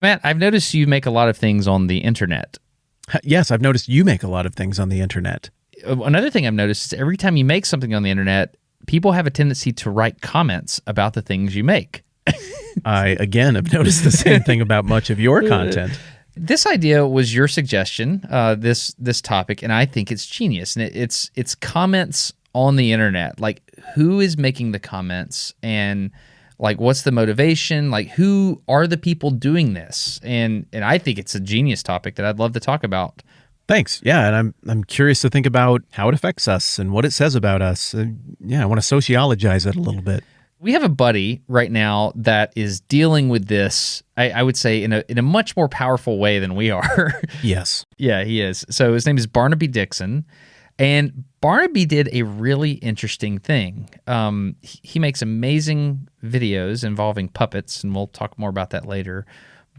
Matt, I've noticed you make a lot of things on the internet. Yes, I've noticed you make a lot of things on the internet. Another thing I've noticed is every time you make something on the internet, people have a tendency to write comments about the things you make. I, again, have noticed the same thing about much of your content. This idea was your suggestion, this topic, and I think it's genius. And it's comments on the internet. Like, who is making the comments, and like, what's the motivation? Like, who are the people doing this? And I think it's a genius topic that I'd love to talk about. Thanks. Yeah, and I'm curious to think about how it affects us and what it says about us. Yeah, I want to sociologize it a little bit. We have a buddy right now that is dealing with this, I would say, in a much more powerful way than we are. Yes. Yeah, he is. So his name is Barnaby Dixon, and Barnaby did a really interesting thing. He makes amazing videos involving puppets, and we'll talk more about that later.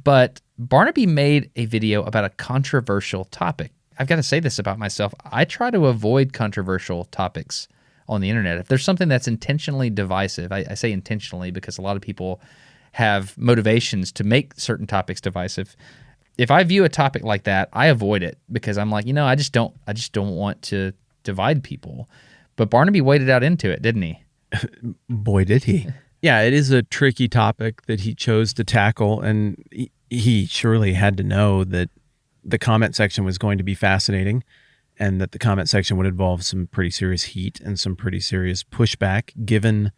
But Barnaby made a video about a controversial topic. I've got to say this about myself. I try to avoid controversial topics on the internet. If there's something that's intentionally divisive, I say intentionally because a lot of people have motivations to make certain topics divisive. If I view a topic like that, I avoid it because I'm like, I just don't want to divide people. But Barnaby waded out into it, didn't he? Boy, did he. Yeah, it is a tricky topic that he chose to tackle, and he surely had to know that the comment section was going to be fascinating and that the comment section would involve some pretty serious heat and some pretty serious pushback given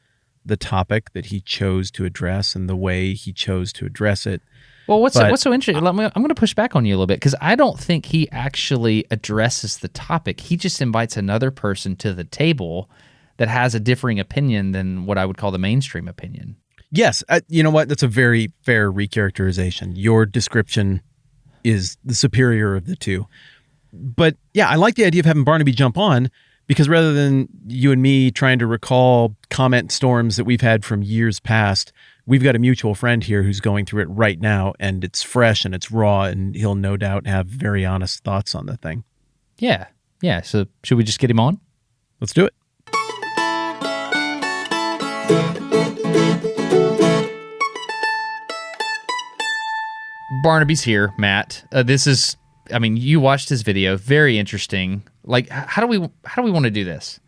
the topic that he chose to address and the way he chose to address it. Well, what's so interesting? I'm going to push back on you a little bit because I don't think he actually addresses the topic. He just invites another person to the table that has a differing opinion than what I would call the mainstream opinion. Yes. You know what? That's a very fair recharacterization. Your description is the superior of the two. But yeah, I like the idea of having Barnaby jump on because rather than you and me trying to recall comment storms that we've had from years past, we've got a mutual friend here who's going through it right now, and it's fresh and it's raw, and he'll no doubt have very honest thoughts on the thing. Yeah. Yeah. So should we just get him on? Let's do it. Barnaby's here, Matt. You watched his video. Very interesting. Like, how do we want to do this?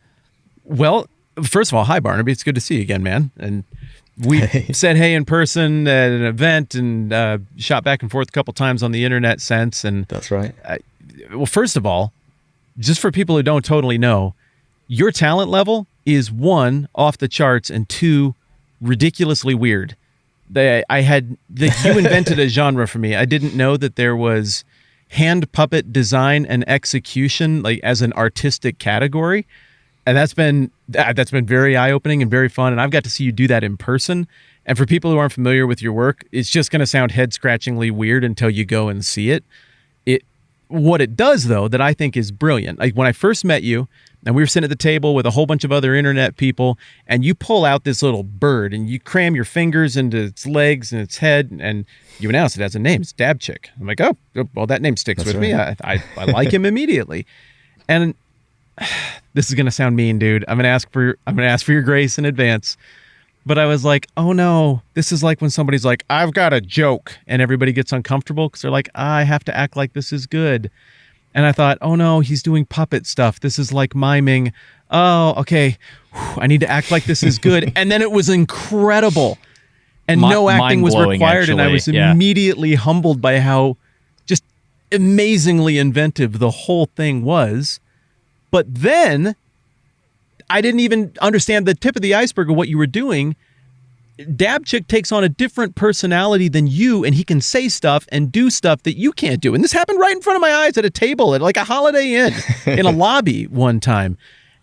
Well, first of all, hi, Barnaby. It's good to see you again, man. And we said hey in person at an event and shot back and forth a couple times on the internet since. And that's right. Well, first of all, just for people who don't totally know, your talent level is 1, off the charts, and 2, ridiculously weird. You invented a genre for me. I didn't know that there was hand puppet design and execution like as an artistic category. And that's been very eye-opening and very fun. And I've got to see you do that in person. And for people who aren't familiar with your work, it's just going to sound head-scratchingly weird until you go and see it. What it does, though, that I think is brilliant. Like when I first met you, and we were sitting at the table with a whole bunch of other internet people, and you pull out this little bird, and you cram your fingers into its legs and its head, and you announce it has a name. It's Dab Chick. I'm like, oh, well, that name sticks with me. I like him immediately. And this is gonna sound mean, dude. I'm gonna ask for your grace in advance. But I was like, oh no, this is like when somebody's like, I've got a joke, and everybody gets uncomfortable because they're like, I have to act like this is good. And I thought, oh no, he's doing puppet stuff. This is like miming. Oh, okay. I need to act like this is good. And then it was incredible. And no acting was required. Actually. And I was immediately humbled by how just amazingly inventive the whole thing was. But then I didn't even understand the tip of the iceberg of what you were doing. Dab Chick takes on a different personality than you, and he can say stuff and do stuff that you can't do. And this happened right in front of my eyes at a table at like a Holiday Inn in a lobby one time.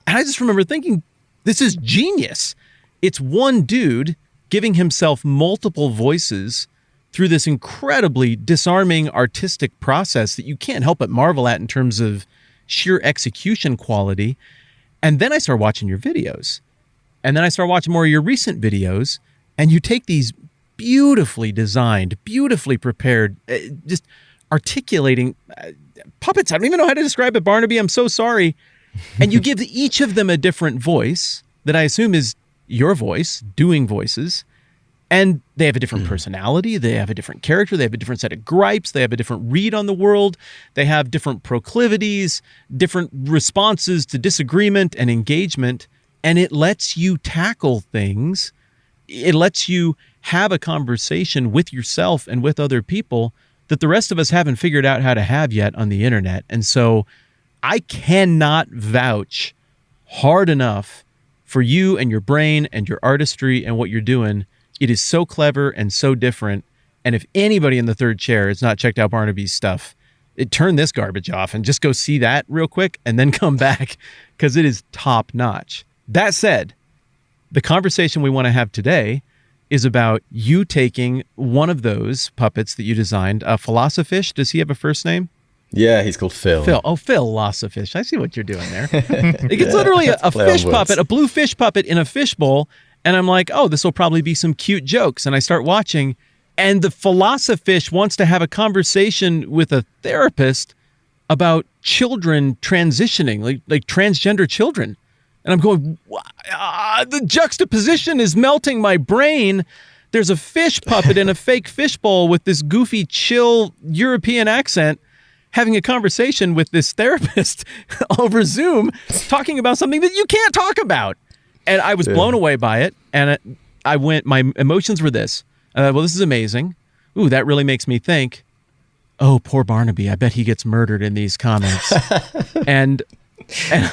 And I just remember thinking, this is genius. It's one dude giving himself multiple voices through this incredibly disarming artistic process that you can't help but marvel at in terms of sheer execution quality. And then I started watching your videos. And then I started watching more of your recent videos. And you take these beautifully designed, beautifully prepared, just articulating puppets. I don't even know how to describe it, Barnaby. I'm so sorry. And you give each of them a different voice that I assume is your voice, doing voices. And they have a different personality. They have a different character. They have a different set of gripes. They have a different read on the world. They have different proclivities, different responses to disagreement and engagement. And it lets you tackle things. It lets you have a conversation with yourself and with other people that the rest of us haven't figured out how to have yet on the internet. And so I cannot vouch hard enough for you and your brain and your artistry and what you're doing. It is so clever and so different. And if anybody in the third chair has not checked out Barnaby's stuff, turn this garbage off and just go see that real quick and then come back, because it is top notch. That said, the conversation we want to have today is about you taking one of those puppets that you designed, Philosophish. Does he have a first name? Yeah, he's called Phil. Phil. Oh, Philosophish. I see what you're doing there. It's literally a fish puppet, a blue fish puppet in a fishbowl. And I'm like, oh, this will probably be some cute jokes. And I start watching, and the Philosophish wants to have a conversation with a therapist about children transitioning, like transgender children. And I'm going, the juxtaposition is melting my brain. There's a fish puppet in a fake fishbowl with this goofy, chill European accent having a conversation with this therapist over Zoom, talking about something that you can't talk about. And I was blown away by it. And my emotions were this. Well, this is amazing. Ooh, that really makes me think, oh, poor Barnaby. I bet he gets murdered in these comments. and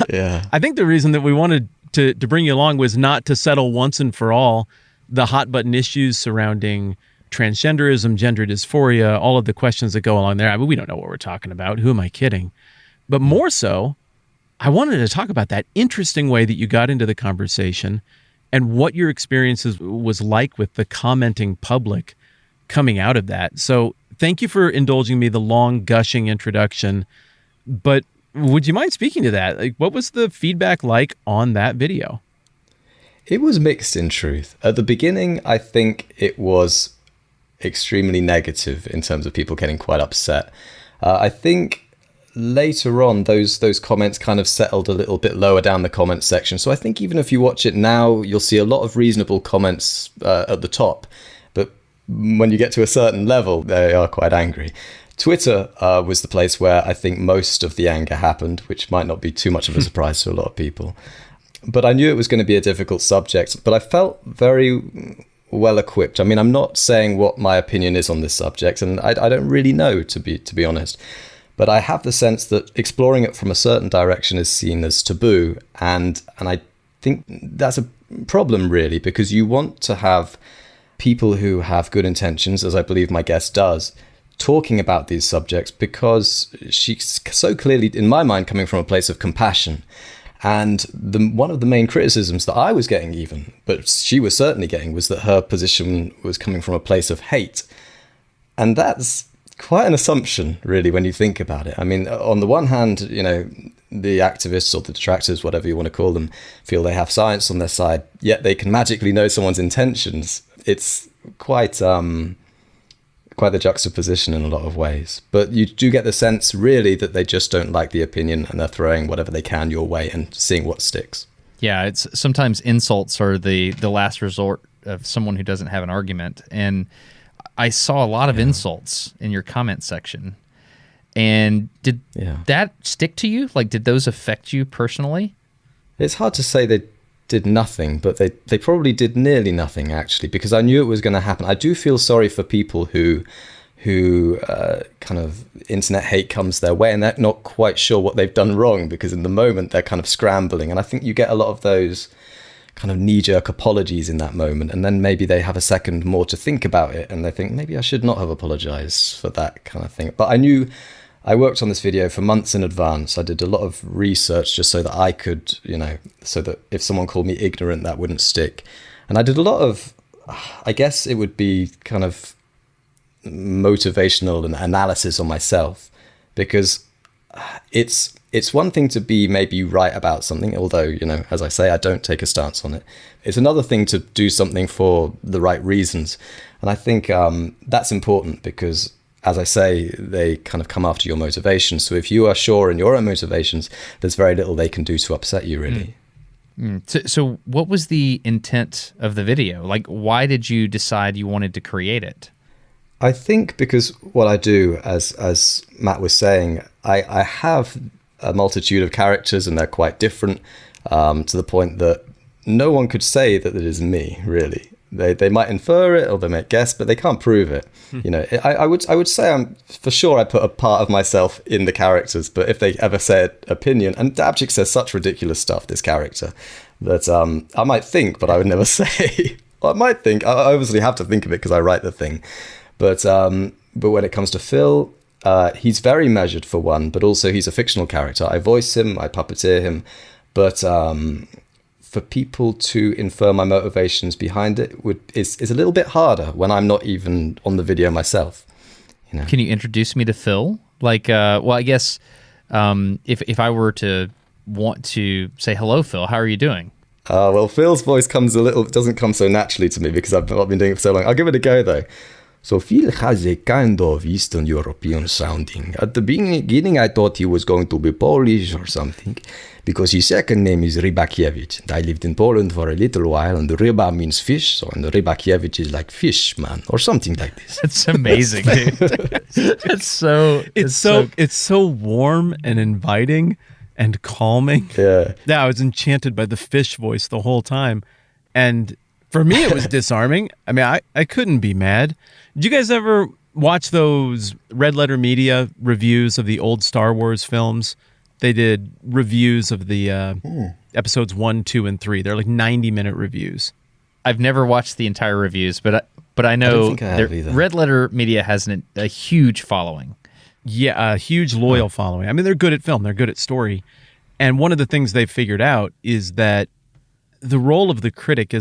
yeah. I think the reason that we wanted to bring you along was not to settle once and for all the hot button issues surrounding transgenderism, gender dysphoria, all of the questions that go along there. I mean, we don't know what we're talking about. Who am I kidding? But more so, I wanted to talk about that interesting way that you got into the conversation and what your experiences was like with the commenting public coming out of that. So thank you for indulging me the long, gushing introduction. But would you mind speaking to that? Like, what was the feedback like on that video? It was mixed, in truth. At the beginning, I think it was extremely negative in terms of people getting quite upset. I think later on, those comments kind of settled a little bit lower down the comment section. So I think even if you watch it now, you'll see a lot of reasonable comments at the top. But when you get to a certain level, they are quite angry. Twitter was the place where I think most of the anger happened, which might not be too much of a surprise to a lot of people. But I knew it was going to be a difficult subject, but I felt very well equipped. I mean, I'm not saying what my opinion is on this subject, and I don't really know, to be honest. But I have the sense that exploring it from a certain direction is seen as taboo. And I think that's a problem, really, because you want to have people who have good intentions, as I believe my guest does, talking about these subjects, because she's so clearly, in my mind, coming from a place of compassion. And one of the main criticisms that I was getting even, but she was certainly getting, was that her position was coming from a place of hate. And that's quite an assumption, really, when you think about it. I mean, on the one hand, the activists or the detractors, whatever you want to call them, feel they have science on their side, yet they can magically know someone's intentions. It's quite the juxtaposition in a lot of ways. But you do get the sense, really, that they just don't like the opinion and they're throwing whatever they can your way and seeing what sticks. Yeah, it's sometimes insults are the last resort of someone who doesn't have an argument. And I saw a lot of insults in your comment section. And did that stick to you? Like, did those affect you personally? It's hard to say they did nothing, but they probably did nearly nothing, actually, because I knew it was going to happen. I do feel sorry for people who kind of internet hate comes their way and they're not quite sure what they've done wrong, because in the moment they're kind of scrambling. And I think you get a lot of those kind of knee-jerk apologies in that moment, and then maybe they have a second more to think about it and they think, maybe I should not have apologized for that kind of thing. But I worked on this video for months in advance. I did a lot of research just so that I could, so that if someone called me ignorant, that wouldn't stick. And I did a lot of, I guess it would be kind of motivational and analysis on myself, because it's one thing to be maybe right about something, although, as I say, I don't take a stance on it. It's another thing to do something for the right reasons. And I think that's important because, as I say, they kind of come after your motivations. So if you are sure in your own motivations, there's very little they can do to upset you, really. So what was the intent of the video? Like, why did you decide you wanted to create it? I think because what I do, as Matt was saying, I have a multitude of characters and they're quite different, to the point that no one could say that it is me, really. They might infer it or they might guess, but they can't prove it. You know, I would say I'm for sure I put a part of myself in the characters, but if they ever say an opinion, and Dabchik says such ridiculous stuff, this character, that I might think, but I would never say. Well, I might think. I obviously have to think of it because I write the thing. But when it comes to Phil, he's very measured for one, but also he's a fictional character. I voice him, I puppeteer him, but for people to infer my motivations behind it is a little bit harder when I'm not even on the video myself. You know? Can you introduce me to Phil? Like, well, I guess if I were to want to say hello, Phil, how are you doing? Well, Phil's voice doesn't come so naturally to me because I've not been doing it for so long. I'll give it a go though. So Phil has a kind of Eastern European sounding. At the beginning, I thought he was going to be Polish or something, because his second name is Rybakiewicz. And I lived in Poland for a little while, and Ryba means fish, so and Rybakiewicz is like fish man or something like this. It's amazing, dude. It's so warm and inviting and calming. Yeah. Yeah, I was enchanted by the fish voice the whole time, and for me, it was disarming. I mean, I couldn't be mad. Did you guys ever watch those Red Letter Media reviews of the old Star Wars films? They did reviews of the episodes 1, 2, and 3. They're like 90-minute reviews. I've never watched the entire reviews, but I know I have either. Red Letter Media has a huge following. Yeah, a huge loyal following. I mean, they're good at film. They're good at story. And one of the things they've figured out is that the role of the critic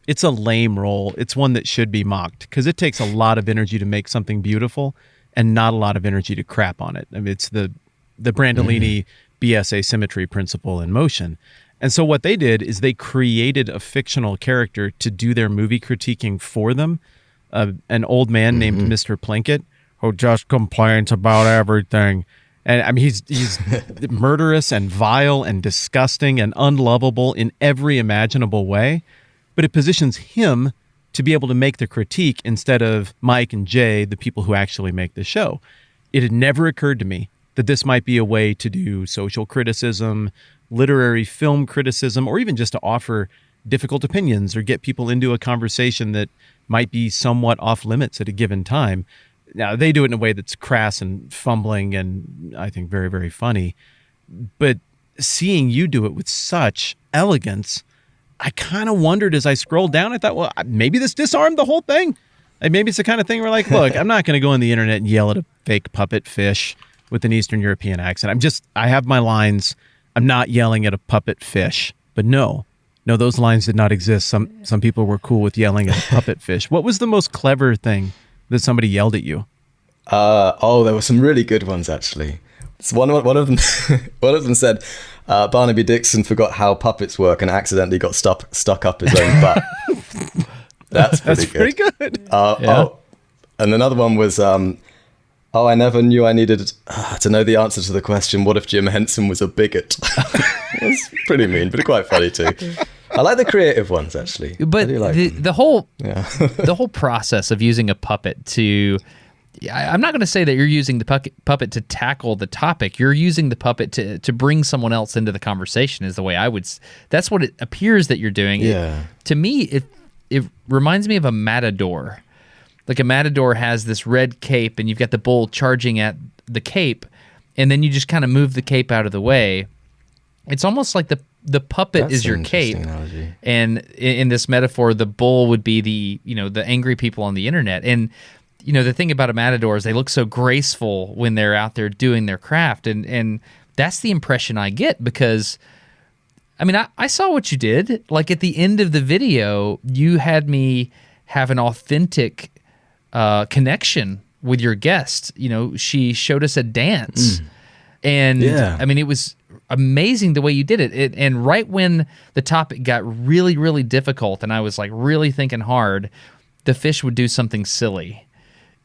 it's a lame role. It's one that should be mocked because it takes a lot of energy to make something beautiful and not a lot of energy to crap on it. I mean, it's the Brandolini BS asymmetry principle in motion. And so what they did is they created a fictional character to do their movie critiquing for them, an old man named Mr. Plinkett, who just complains about everything. And I mean, he's murderous and vile and disgusting and unlovable in every imaginable way. But it positions him to be able to make the critique instead of Mike and Jay, the people who actually make the show. It had never occurred to me that this might be a way to do social criticism, literary film criticism, or even just to offer difficult opinions or get people into a conversation that might be somewhat off limits at a given time. Now, they do it in a way that's crass and fumbling and I think very, very funny. But seeing you do it with such elegance, I kind of wondered as I scrolled down, I thought, well, maybe this disarmed the whole thing. Like maybe it's the kind of thing where like, look, I'm not going to go on the internet and yell at a fake puppet fish with an Eastern European accent. I have my lines. I'm not yelling at a puppet fish. But no, those lines did not exist. Some people were cool with yelling at a puppet fish. What was the most clever thing that somebody yelled at you? There were some really good ones, actually. So one of them said, Barnaby Dixon forgot how puppets work and accidentally got stuck up his own butt. That's pretty good. And another one was, I never knew I needed to know the answer to the question, what if Jim Henson was a bigot? That's pretty mean, but quite funny too. I like the creative ones, actually. But the whole the whole process of using a puppet to... I'm not going to say that you're using the puppet to tackle the topic. You're using the puppet to bring someone else into the conversation is the way I would... That's what it appears that you're doing. Yeah. To me, it reminds me of a matador. Like a matador has this red cape and you've got the bull charging at the cape and then you just kind of move the cape out of the way. It's almost like the puppet is your cape. Analogy. And in this metaphor, the bull would be the angry people on the internet. And the thing about a matador is they look so graceful when they're out there doing their craft. And that's the impression I get because, I mean, I saw what you did. Like at the end of the video, you had me have an authentic connection with your guest. She showed us a dance. And I mean, it was amazing the way you did it. And right when the topic got really, really difficult and I was like really thinking hard, the fish would do something silly.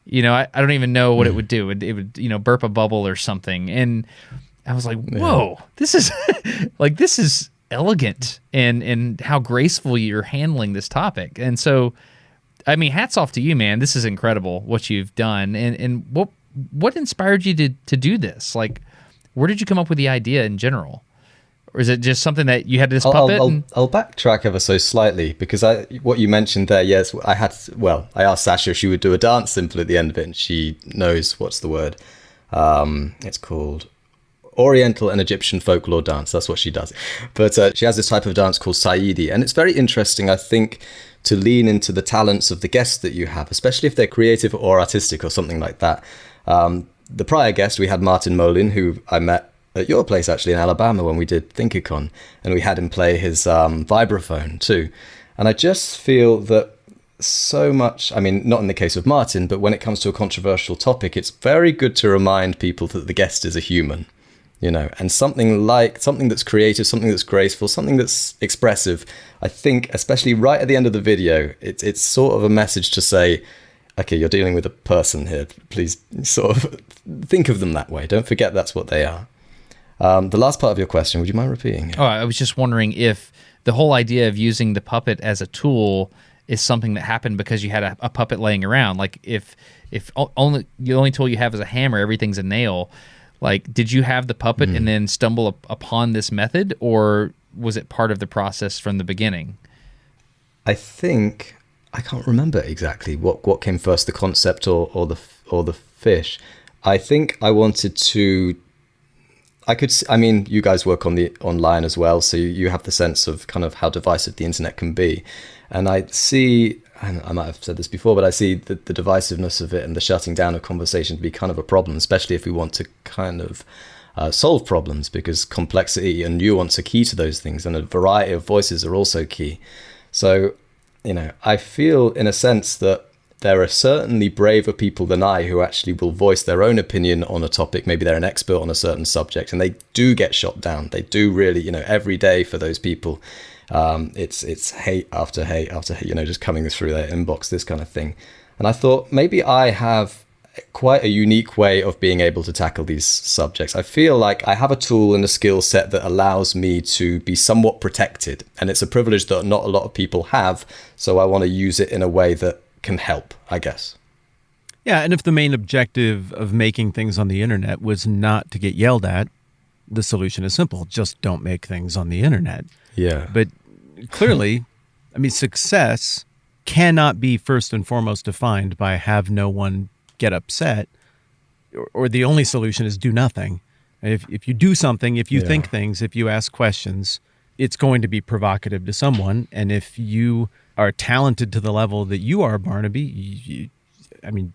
I don't even know what it would do. It would, burp a bubble or something. And I was like, whoa, this is elegant and how graceful you're handling this topic. And so, I mean, hats off to you, man. This is incredible what you've done. And what inspired you to do this? Like, where did you come up with the idea in general? Or is it just something that you had this puppet? I'll backtrack ever so slightly, because what you mentioned there, yes, I asked Sasha if she would do a dance simple at the end of it, and she knows what's the word. It's called Oriental and Egyptian folklore dance. That's what she does. But she has this type of dance called Saidi, and it's very interesting, I think, to lean into the talents of the guests that you have, especially if they're creative or artistic or something like that. The prior guest, we had Martin Molin, who I met at your place actually in Alabama when we did ThinkerCon, and we had him play his vibraphone too. And I just feel that so much, I mean, not in the case of Martin, but when it comes to a controversial topic, it's very good to remind people that the guest is a human, you know, and something that's creative, something that's graceful, something that's expressive. I think, especially right at the end of the video, it's sort of a message to say, okay, you're dealing with a person here. Please sort of think of them that way. Don't forget that's what they are. The last part of your question, would you mind repeating it? Oh, I was just wondering if the whole idea of using the puppet as a tool is something that happened because you had a puppet laying around. Like if only the only tool you have is a hammer, everything's a nail. Like, did you have the puppet and then stumble upon this method, or was it part of the process from the beginning? I think I can't remember exactly what came first, the concept or the fish. I think I wanted to. I mean, you guys work on the online as well, so you have the sense of kind of how divisive the internet can be. And I see, and I might have said this before, but I see the divisiveness of it and the shutting down of conversation to be kind of a problem, especially if we want to kind of solve problems, because complexity and nuance are key to those things, and a variety of voices are also key. So, you know, I feel in a sense that there are certainly braver people than I who actually will voice their own opinion on a topic. Maybe they're an expert on a certain subject, and they do get shot down. They do really, you know, every day for those people. It's hate after hate after hate, you know, just coming through their inbox, this kind of thing. And I thought maybe I have quite a unique way of being able to tackle these subjects. I feel like I have a tool and a skill set that allows me to be somewhat protected, and it's a privilege that not a lot of people have. So I want to use it in a way that can help, I guess. Yeah, and if the main objective of making things on the internet was not to get yelled at, the solution is simple. Just don't make things on the internet. Yeah. But clearly, I mean, success cannot be first and foremost defined by have no one get upset, or the only solution is do nothing. If you do something, if you think things, if you ask questions, it's going to be provocative to someone. And if you are talented to the level that you are, Barnaby, I mean,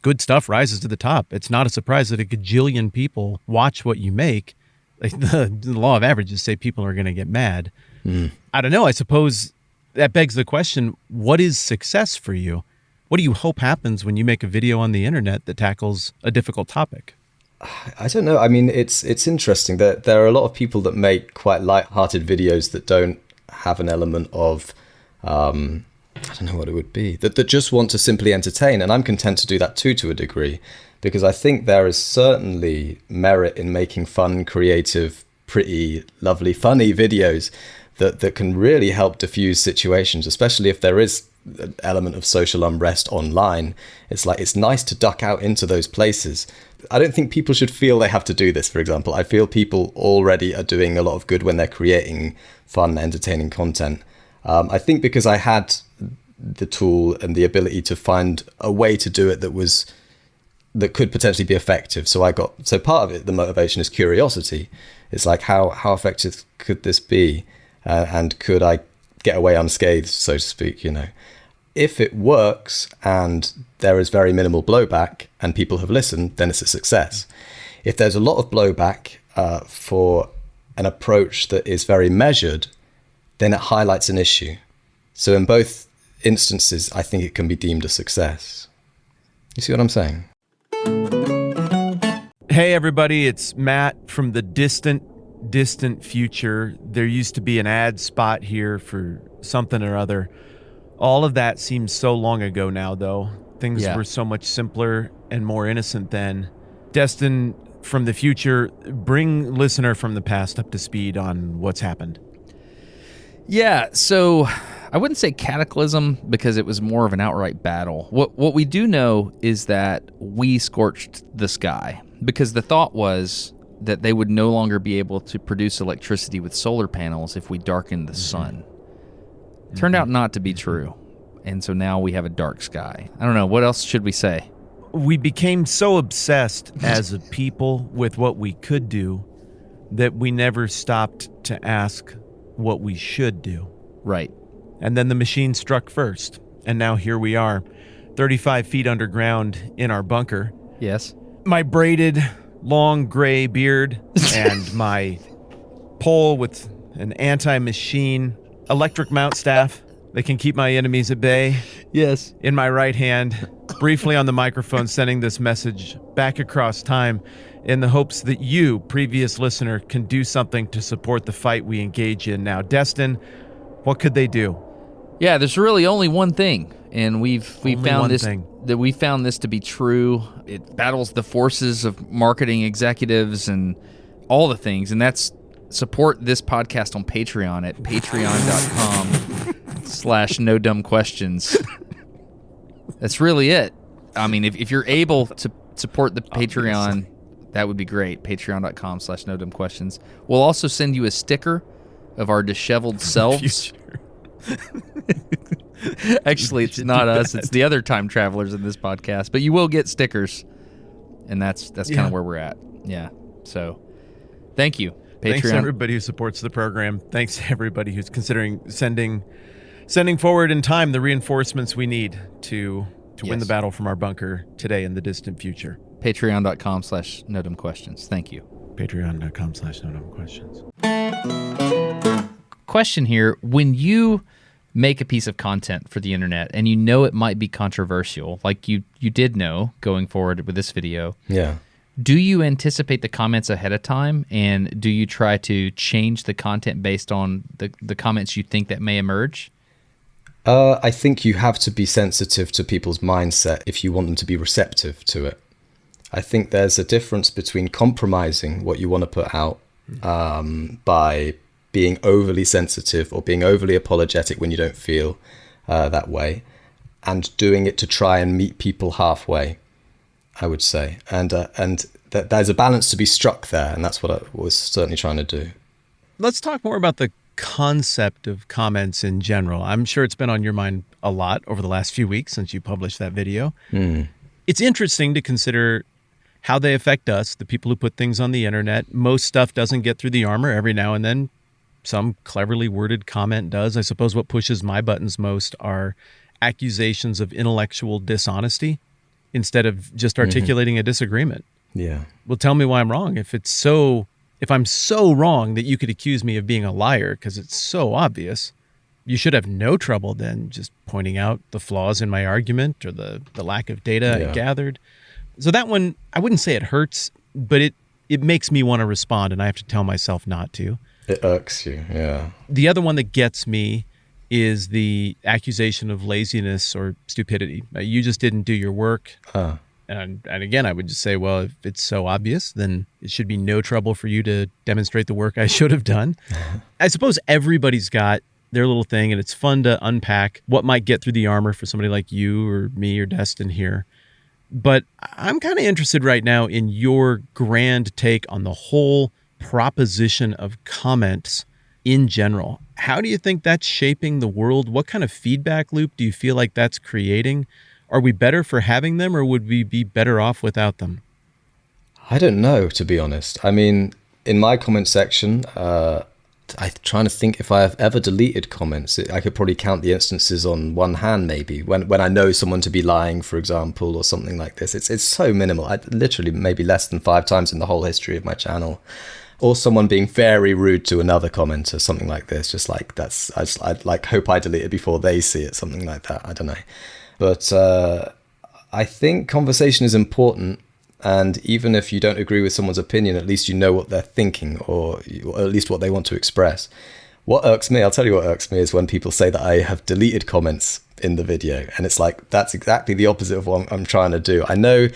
good stuff rises to the top. It's not a surprise that a gajillion people watch what you make. Like the law of averages say people are going to get mad. I don't know. I suppose that begs the question, what is success for you? What do you hope happens when you make a video on the internet that tackles a difficult topic? I don't know. I mean, it's interesting that there are a lot of people that make quite light-hearted videos that don't have an element of I don't know what it would be, that just want to simply entertain. And I'm content to do that too, to a degree, because I think there is certainly merit in making fun, creative, pretty, lovely, funny videos that can really help diffuse situations, especially if there is an element of social unrest online. It's like, it's nice to duck out into those places. I don't think people should feel they have to do this, for example. I feel people already are doing a lot of good when they're creating fun, entertaining content. I think because I had the tool and the ability to find a way to do it that could potentially be effective. So part of it, the motivation is curiosity. It's like, how effective could this be? And could I get away unscathed, so to speak, you know? If it works and there is very minimal blowback and people have listened, then it's a success. If there's a lot of blowback for an approach that is very measured, then it highlights an issue. So in both instances, I think it can be deemed a success. You see what I'm saying? Hey, everybody, it's Matt from the distant future. There used to be an ad spot here for something or other. All of that seems so long ago now, though. Things were so much simpler and more innocent then. Destin from the future, bring listener from the past up to speed on what's happened. Yeah, so I wouldn't say cataclysm because it was more of an outright battle. What we do know is that we scorched the sky because the thought was that they would no longer be able to produce electricity with solar panels if we darkened the sun. Turned out not to be true, and so now we have a dark sky. I don't know, what else should we say? We became so obsessed as a people with what we could do that we never stopped to ask what we should do. Right. And then the machine struck first. And now here we are, 35 feet underground in our bunker. Yes. My braided, long gray beard and my pole with an anti-machine electric mount staff that can keep my enemies at bay. Yes. In my right hand, briefly on the microphone, sending this message back across time in the hopes that you, previous listener, can do something to support the fight we engage in now. Destin, what could they do? Yeah, there's really only one thing, and we found this to be true. It battles the forces of marketing executives and all the things, and that's support this podcast on Patreon at patreon.com/nodumbquestions. That's really it. I mean, if you're able to support the Patreon, that would be great. Patreon.com/nodumbquestions. We'll also send you a sticker of our disheveled selves. Actually, it's not us. It's the other time travelers in this podcast. But you will get stickers, and that's kind of where we're at. Yeah. So, thank you, Patreon. Thanks to everybody who supports the program. Thanks to everybody who's considering sending forward in time the reinforcements we need to win the battle from our bunker today in the distant future. Patreon.com/nodumbquestions. Thank you. Patreon.com/nodumbquestions. Question here. When you make a piece of content for the internet and you know it might be controversial, like you did know going forward with this video, do you anticipate the comments ahead of time, and do you try to change the content based on the comments you think that may emerge? I think you have to be sensitive to people's mindset if you want them to be receptive to it. I think there's a difference between compromising what you want to put out by being overly sensitive or being overly apologetic when you don't feel that way, and doing it to try and meet people halfway, I would say. And there's a balance to be struck there, and that's what I was certainly trying to do. Let's talk more about the concept of comments in general. I'm sure it's been on your mind a lot over the last few weeks since you published that video. It's interesting to consider how they affect us, the people who put things on the internet. Most stuff doesn't get through the armor. Every now and then some cleverly worded comment does. I suppose what pushes my buttons most are accusations of intellectual dishonesty instead of just articulating a disagreement. Yeah. Well, tell me why I'm wrong. If I'm so wrong that you could accuse me of being a liar because it's so obvious, you should have no trouble then just pointing out the flaws in my argument or the lack of data I gathered. So that one, I wouldn't say it hurts, but it makes me want to respond, and I have to tell myself not to. It irks you, yeah. The other one that gets me is the accusation of laziness or stupidity. You just didn't do your work. And again, I would just say, well, if it's so obvious, then it should be no trouble for you to demonstrate the work I should have done. I suppose everybody's got their little thing, and it's fun to unpack what might get through the armor for somebody like you or me or Destin here. But I'm kind of interested right now in your grand take on the whole proposition of comments in general. How do you think that's shaping the world? What kind of feedback loop do you feel like that's creating? Are we better for having them, or would we be better off without them? I don't know, to be honest. I mean, in my comment section, I'm trying to think if I have ever deleted comments. I could probably count the instances on one hand, maybe, when I know someone to be lying, for example, or something like this. It's so minimal. Literally maybe less than 5 times in the whole history of my channel. Or someone being very rude to another commenter, something like this. Just like I'd like hope I delete it before they see it, something like that. I don't know. But I think conversation is important. And even if you don't agree with someone's opinion, at least you know what they're thinking, or at least what they want to express. What irks me, I'll tell you what irks me, is when people say that I have deleted comments in the video. And it's like, that's exactly the opposite of what I'm trying to do. I know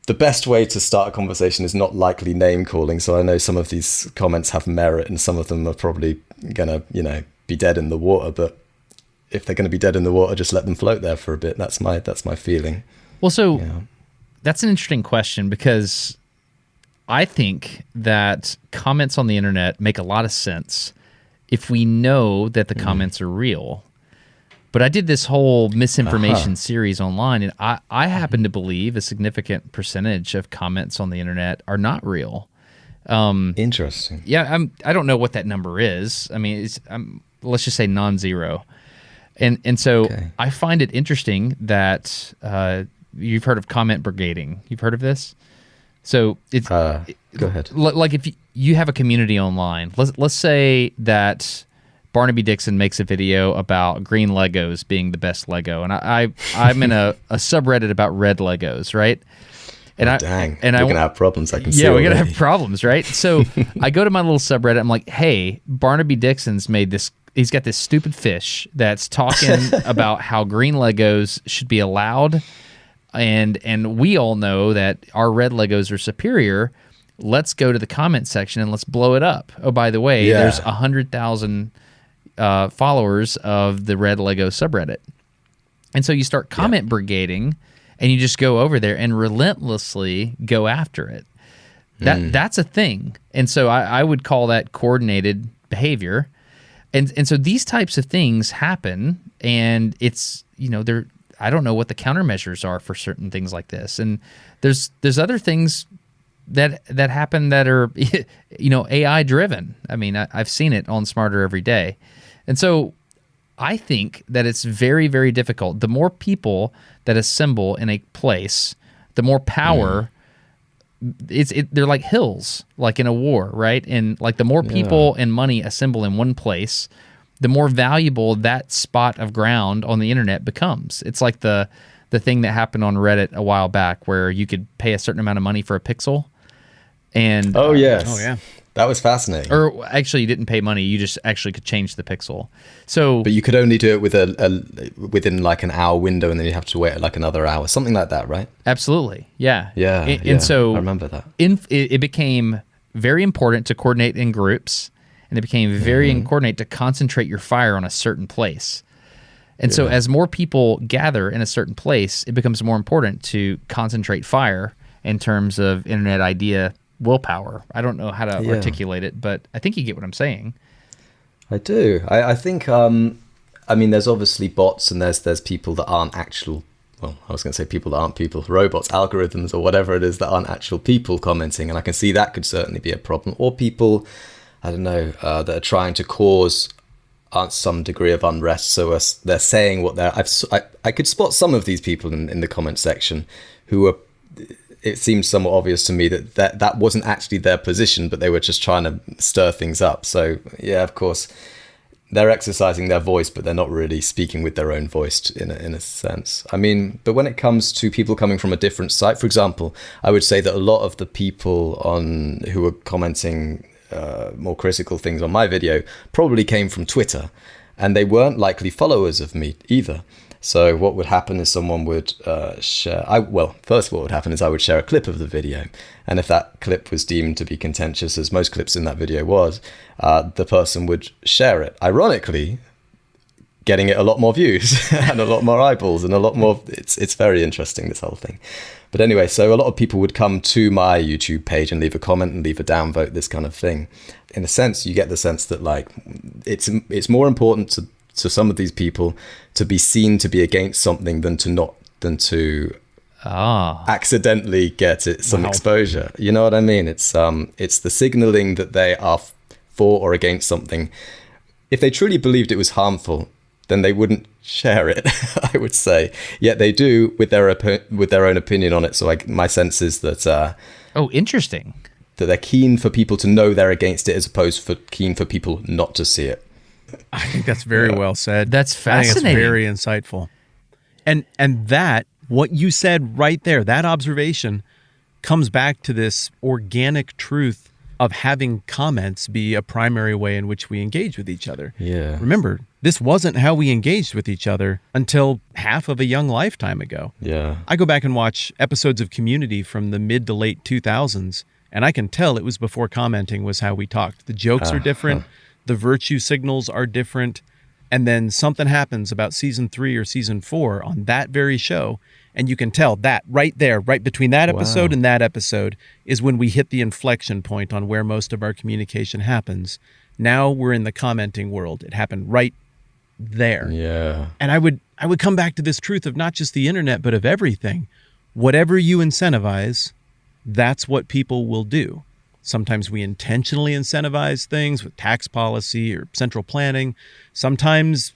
the best way to start a conversation is not likely name calling. So I know some of these comments have merit, and some of them are probably going to, be dead in the water, but if they're going to be dead in the water, just let them float there for a bit. That's my feeling. Well, so that's an interesting question, because I think that comments on the internet make a lot of sense if we know that the comments are real. But I did this whole misinformation series online, and I happen to believe a significant percentage of comments on the internet are not real. Interesting. Yeah, I don't know what that number is. I mean, let's just say non-zero. And so I find it interesting that you've heard of comment brigading. You've heard of this? So it's go ahead. Like if you have a community online, let's say that Barnaby Dixon makes a video about green Legos being the best Lego, and I'm in a subreddit about red Legos, right? And we're gonna have problems. I can see. Yeah, we're already. gonna have problems, right? So I go to my little subreddit. I'm like, hey, Barnaby Dixon's made this. He's got this stupid fish that's talking about how green Legos should be allowed, and we all know that our red Legos are superior. Let's go to the comment section and let's blow it up. Oh, by the way, there's 100,000 followers of the red Lego subreddit, and so you start comment brigading, and you just go over there and relentlessly go after it. That's a thing, and so I would call that coordinated behavior. And so these types of things happen, and it's, I don't know what the countermeasures are for certain things like this. And there's other things that happen that are, AI driven. I mean, I've seen it on Smarter every day. And so I think that it's very, very difficult. The more people that assemble in a place, the more power they're like hills, like in a war, right? And like the more people and money assemble in one place, the more valuable that spot of ground on the internet becomes. It's like the thing that happened on Reddit a while back where you could pay a certain amount of money for a pixel. And that was fascinating. Or actually, you didn't pay money; you just actually could change the pixel. So, but you could only do it with within like an hour window, and then you have to wait like another hour, something like that, right? Absolutely, yeah. And so I remember that. It became very important to coordinate in groups, and it became very important to concentrate your fire on a certain place. And so, as more people gather in a certain place, it becomes more important to concentrate fire in terms of internet idea willpower. I don't know how to articulate it, but I think you get what I'm saying. I do. I think, I mean, there's obviously bots, and there's people that aren't actual, well, I was going to say people that aren't people, robots, algorithms, or whatever it is that aren't actual people commenting. And I can see that could certainly be a problem. Or people, I don't know, that are trying to cause some degree of unrest. So they're saying what I could spot some of these people in the comment section who are, it seems somewhat obvious to me that wasn't actually their position, but they were just trying to stir things up. So, yeah, of course, they're exercising their voice, but they're not really speaking with their own voice in a sense. I mean, but when it comes to people coming from a different site, for example, I would say that a lot of the people who were commenting more critical things on my video probably came from Twitter, and they weren't likely followers of me either. So what would happen is someone would share... first what would happen is I would share a clip of the video. And if that clip was deemed to be contentious, as most clips in that video was, the person would share it. Ironically, getting it a lot more views and a lot more eyeballs and a lot more... It's very interesting, this whole thing. But anyway, so a lot of people would come to my YouTube page and leave a comment and leave a downvote, this kind of thing. In a sense, you get the sense that like it's more important to some of these people to be seen to be against something than to accidentally get some exposure. You know what I mean? It's the signaling that they are for or against something. If they truly believed it was harmful, then they wouldn't share it, I would say. Yet they do with their own opinion on it. So my sense is that interesting, that they're keen for people to know they're against it, as opposed to keen for people not to see it. I think that's very well said. That's fascinating. I think it's very insightful. And that, what you said right there, that observation comes back to this organic truth of having comments be a primary way in which we engage with each other. Yeah. Remember, this wasn't how we engaged with each other until half of a young lifetime ago. Yeah. I go back and watch episodes of Community from the mid to late 2000s, and I can tell it was before commenting was how we talked. The jokes are different. the virtue signals are different, and then something happens about season 3 or season 4 on that very show, and you can tell that right there, right between that episode and that episode, is when we hit the inflection point on where most of our communication happens. Now we're in the commenting world. It happened right there. Yeah. And I would come back to this truth of not just the internet, but of everything. Whatever you incentivize, that's what people will do. Sometimes we intentionally incentivize things with tax policy or central planning. Sometimes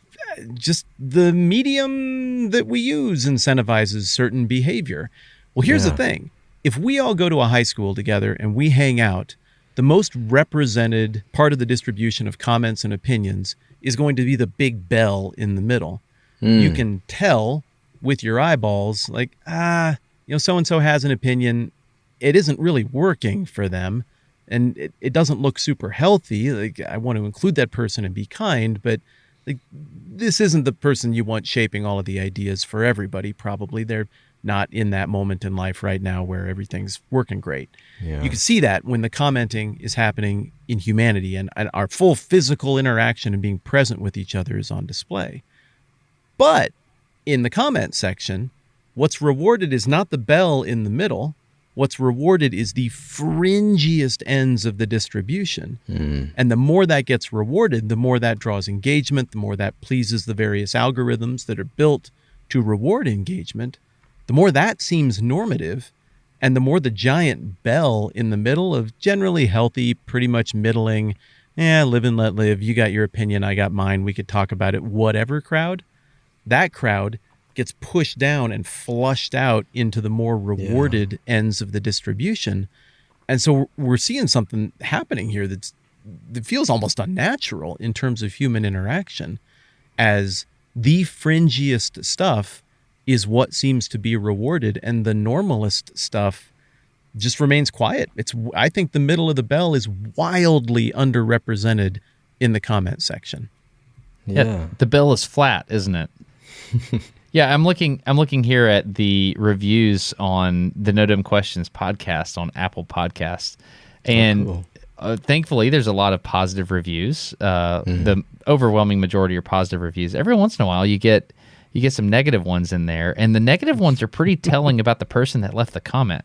just the medium that we use incentivizes certain behavior. Well, here's the thing. If we all go to a high school together and we hang out, the most represented part of the distribution of comments and opinions is going to be the big bell in the middle. You can tell with your eyeballs, like, so-and-so has an opinion. It isn't really working for them. And it doesn't look super healthy. Like, I want to include that person and be kind, but like, this isn't the person you want shaping all of the ideas for everybody. Probably they're not in that moment in life right now where everything's working great. Yeah. You can see that when the commenting is happening in humanity and our full physical interaction and being present with each other is on display. But in the comment section, what's rewarded is not the bell in the middle. What's rewarded is the fringiest ends of the distribution. And the more that gets rewarded, the more that draws engagement, the more that pleases the various algorithms that are built to reward engagement, the more that seems normative, and the more the giant bell in the middle of generally healthy, pretty much middling, live and let live, you got your opinion, I got mine, we could talk about it, whatever crowd, that crowd gets pushed down and flushed out into the more rewarded ends of the distribution. And so we're seeing something happening here that feels almost unnatural in terms of human interaction, as the fringiest stuff is what seems to be rewarded and the normalist stuff just remains quiet. I think the middle of the bell is wildly underrepresented in the comment section. Yeah, the bell is flat, isn't it? Yeah, I'm looking here at the reviews on the No Dumb Questions podcast on Apple Podcasts, and thankfully there's a lot of positive reviews. The overwhelming majority are positive reviews. Every once in a while you get some negative ones in there, and the negative ones are pretty telling about the person that left the comment.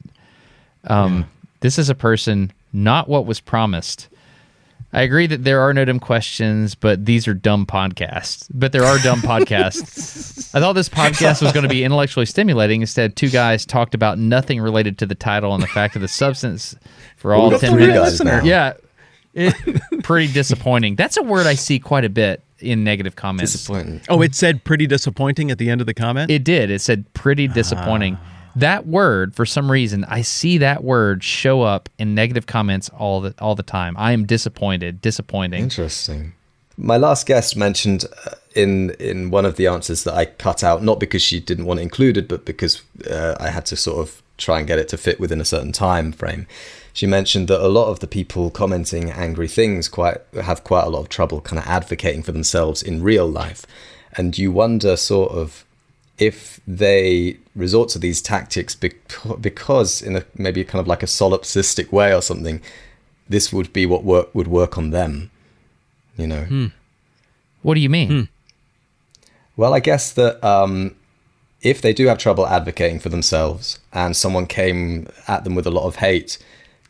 This is a person, not what was promised. I agree that there are no dumb questions, but these are dumb podcasts. But there are dumb podcasts. I thought this podcast was going to be intellectually stimulating. Instead, two guys talked about nothing related to the title and the fact of the substance for all 10 minutes. Yeah, pretty disappointing. That's a word I see quite a bit in negative comments. Disappointing. Oh, it said pretty disappointing at the end of the comment? It did. It said pretty disappointing. That word, for some reason, I see that word show up in negative comments all the time. I am disappointed. Disappointing. Interesting. My last guest mentioned in one of the answers that I cut out, not because she didn't want it included, but because I had to sort of try and get it to fit within a certain time frame. She mentioned that a lot of the people commenting angry things have quite a lot of trouble kind of advocating for themselves in real life. And you wonder sort of if they resort to these tactics because in maybe kind of like a solipsistic way or something, this would be what would work on them, you know. What do you mean? Well, I guess that if they do have trouble advocating for themselves and someone came at them with a lot of hate,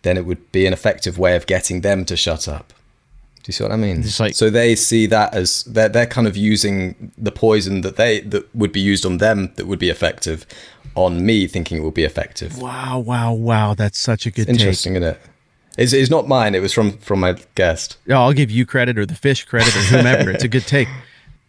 then it would be an effective way of getting them to shut up. Do you see what I mean? So they see that as they're kind of using the poison that would be used on them that would be effective on me, thinking it will be effective. Wow. That's such a good take. Interesting, isn't it? It's not mine. It was from my guest. I'll give you credit or the fish credit or whomever. It's a good take.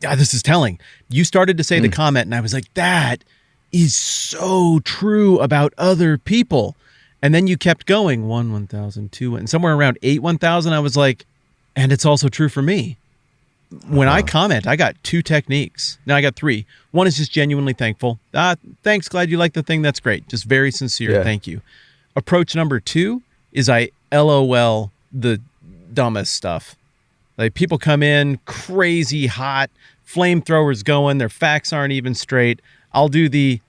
This is telling. You started to say the comment and I was like, that is so true about other people. And then you kept going, 1,000, 2, and somewhere around 1,000, I was like, and it's also true for me. When I comment, I got 2 techniques. Now I got 3. One is just genuinely thankful. Thanks, glad you like the thing. That's great. Just very sincere. Thank you. Approach number 2 is I LOL the dumbest stuff. Like people come in crazy hot, flamethrowers going, their facts aren't even straight. I'll do the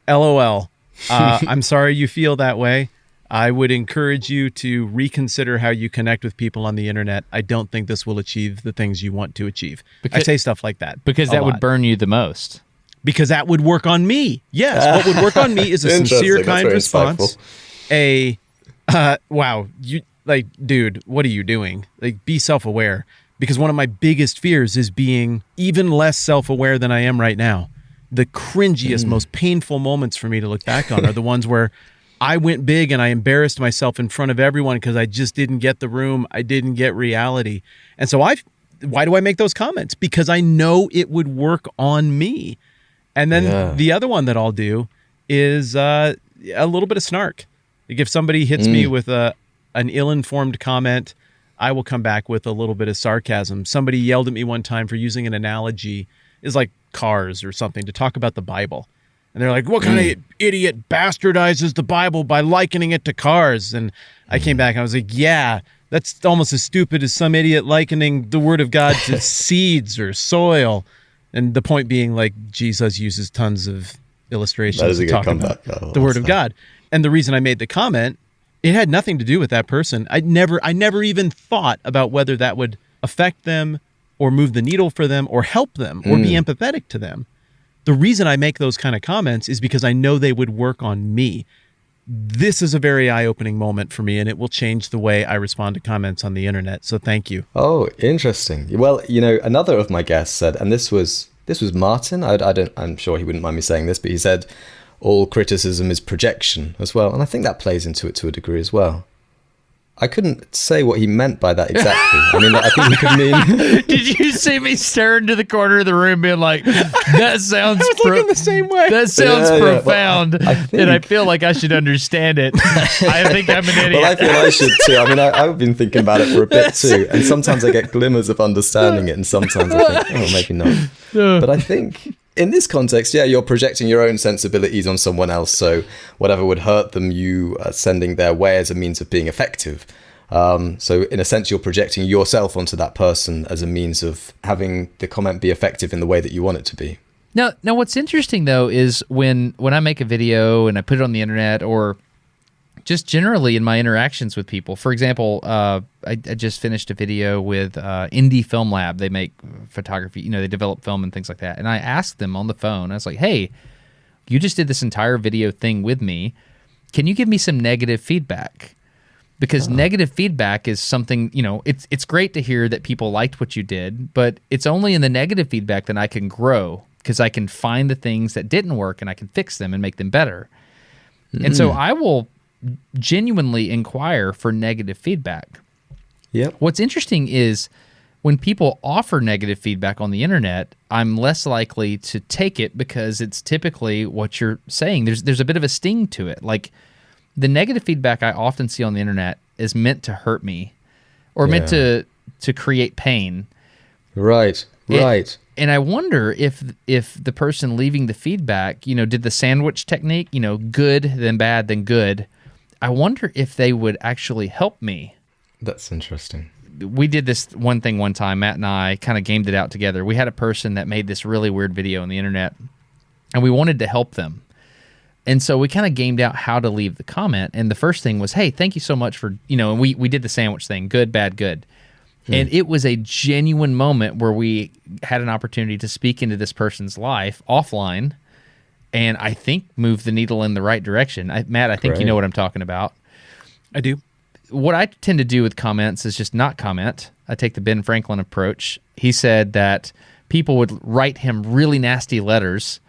LOL. I'm sorry you feel that way. I would encourage you to reconsider how you connect with people on the internet. I don't think this will achieve the things you want to achieve. I say stuff like that. Because that would burn you the most. Because that would work on me. Yes, what would work on me is a sincere, kind response. Wow, you dude, what are you doing? Like, be self-aware. Because one of my biggest fears is being even less self-aware than I am right now. The cringiest, most painful moments for me to look back on are the ones where I went big and I embarrassed myself in front of everyone because I just didn't get the room. I didn't get reality. And so why do I make those comments? Because I know it would work on me. And then the other one that I'll do is a little bit of snark. Like if somebody hits me with an ill-informed comment, I will come back with a little bit of sarcasm. Somebody yelled at me one time for using an analogy, is like cars or something, to talk about the Bible. And they're like, what kind of idiot bastardizes the Bible by likening it to cars? And I came back and I was like, yeah, that's almost as stupid as some idiot likening the word of God to seeds or soil. And the point being, like, Jesus uses tons of illustrations to talk about the word of God. And the reason I made the comment, it had nothing to do with that person. I never even thought about whether that would affect them or move the needle for them or help them or be empathetic to them. The reason I make those kind of comments is because I know they would work on me. This is a very eye-opening moment for me, and it will change the way I respond to comments on the internet. So thank you. Oh, interesting. Well, another of my guests said, and this was Martin. I'm sure he wouldn't mind me saying this, but he said all criticism is projection as well, and I think that plays into it to a degree as well. I couldn't say what he meant by that exactly. I mean, I think he could mean... Did you see me staring to the corner of the room being like, that sounds... I was looking the same way. That sounds profound, well, and I feel like I should understand it. I think I'm an idiot. Well, I feel I should too. I mean, I've been thinking about it for a bit too, and sometimes I get glimmers of understanding it, and sometimes I think, oh, maybe not. But I think... in this context, yeah, you're projecting your own sensibilities on someone else. So whatever would hurt them, you are sending their way as a means of being effective. So in a sense, you're projecting yourself onto that person as a means of having the comment be effective in the way that you want it to be. Now what's interesting, though, is when I make a video and I put it on the internet, or just generally in my interactions with people. For example, I just finished a video with Indie Film Lab. They make photography, they develop film and things like that. And I asked them on the phone, I was like, hey, you just did this entire video thing with me. Can you give me some negative feedback? Because negative feedback is something, it's great to hear that people liked what you did, but it's only in the negative feedback that I can grow, because I can find the things that didn't work and I can fix them and make them better. And so I will genuinely inquire for negative feedback. Yep. What's interesting is when people offer negative feedback on the internet, I'm less likely to take it, because it's typically what you're saying. There's a bit of a sting to it. Like, the negative feedback I often see on the internet is meant to hurt me, or meant to create pain. Right. And I wonder if the person leaving the feedback, did the sandwich technique, good, then bad, then good. I wonder if they would actually help me. That's interesting. We did this one thing one time. Matt and I kind of gamed it out together. We had a person that made this really weird video on the internet, and we wanted to help them. And so we kind of gamed out how to leave the comment. And the first thing was, hey, thank you so much for, and we did the sandwich thing, good, bad, good. And it was a genuine moment where we had an opportunity to speak into this person's life offline, and I think move the needle in the right direction. Matt, I think you know what I'm talking about. I do. What I tend to do with comments is just not comment. I take the Ben Franklin approach. He said that people would write him really nasty letters,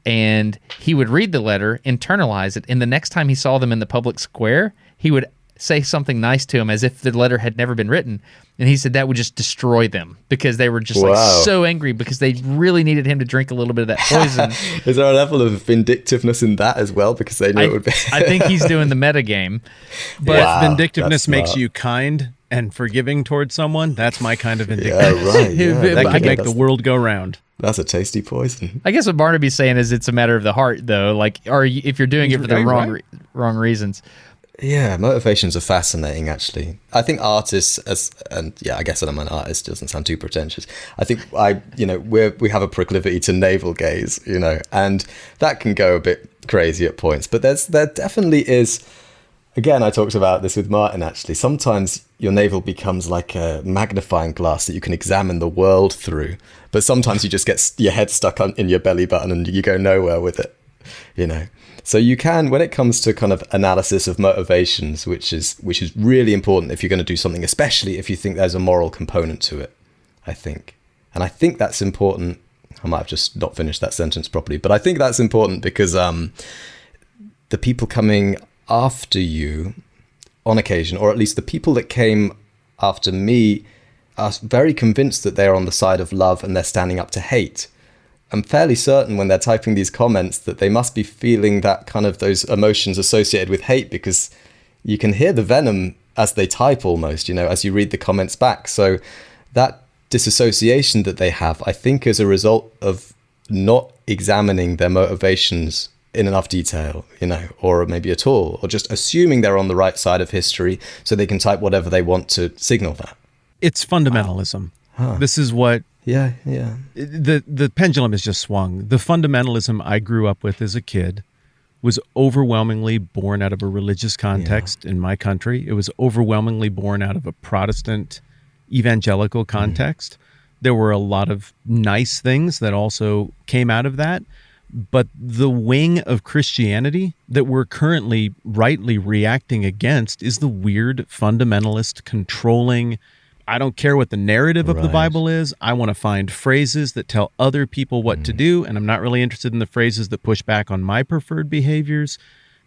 and he would read the letter, internalize it, and the next time he saw them in the public square, he would say something nice to him as if the letter had never been written. And he said that would just destroy them, because they were just like so angry, because they really needed him to drink a little bit of that poison. Is there a level of vindictiveness in that as well? Because they knew it would be. I think he's doing the meta game. But if vindictiveness makes you kind and forgiving towards someone, that's my kind of vindictiveness. Yeah, right. Yeah, that could make the world go round. That's a tasty poison. I guess what Barnaby's saying is it's a matter of the heart, though. Like, if you're doing it for the wrong reasons. Yeah, motivations are fascinating, actually. I think artists, I guess I'm an artist, doesn't sound too pretentious. I think we have a proclivity to navel gaze, and that can go a bit crazy at points. But there definitely is again, I talked about this with Martin, actually. Sometimes your navel becomes like a magnifying glass that you can examine the world through. But sometimes you just get your head stuck in your belly button and you go nowhere with it, you know. So you can, when it comes to kind of analysis of motivations, which is really important if you're going to do something, especially if you think there's a moral component to it, I think. And I think that's important. I might have just not finished that sentence properly, but I think that's important because the people coming after you on occasion, or at least the people that came after me, are very convinced that they're on the side of love and they're standing up to hate. I'm fairly certain when they're typing these comments that they must be feeling that kind of those emotions associated with hate, because you can hear the venom as they type almost, you know, as you read the comments back. So that disassociation that they have, I think, is a result of not examining their motivations in enough detail, you know, or maybe at all, or just assuming they're on the right side of history so they can type whatever they want to signal that. It's fundamentalism. This is what... Yeah. The pendulum has just swung. The fundamentalism I grew up with as a kid was overwhelmingly born out of a religious context in my country. It was overwhelmingly born out of a Protestant evangelical context. There were a lot of nice things that also came out of that. But the wing of Christianity that we're currently rightly reacting against is the weird fundamentalist controlling... I don't care what the narrative of the Bible is. I want to find phrases that tell other people what to do, and I'm not really interested in the phrases that push back on my preferred behaviors.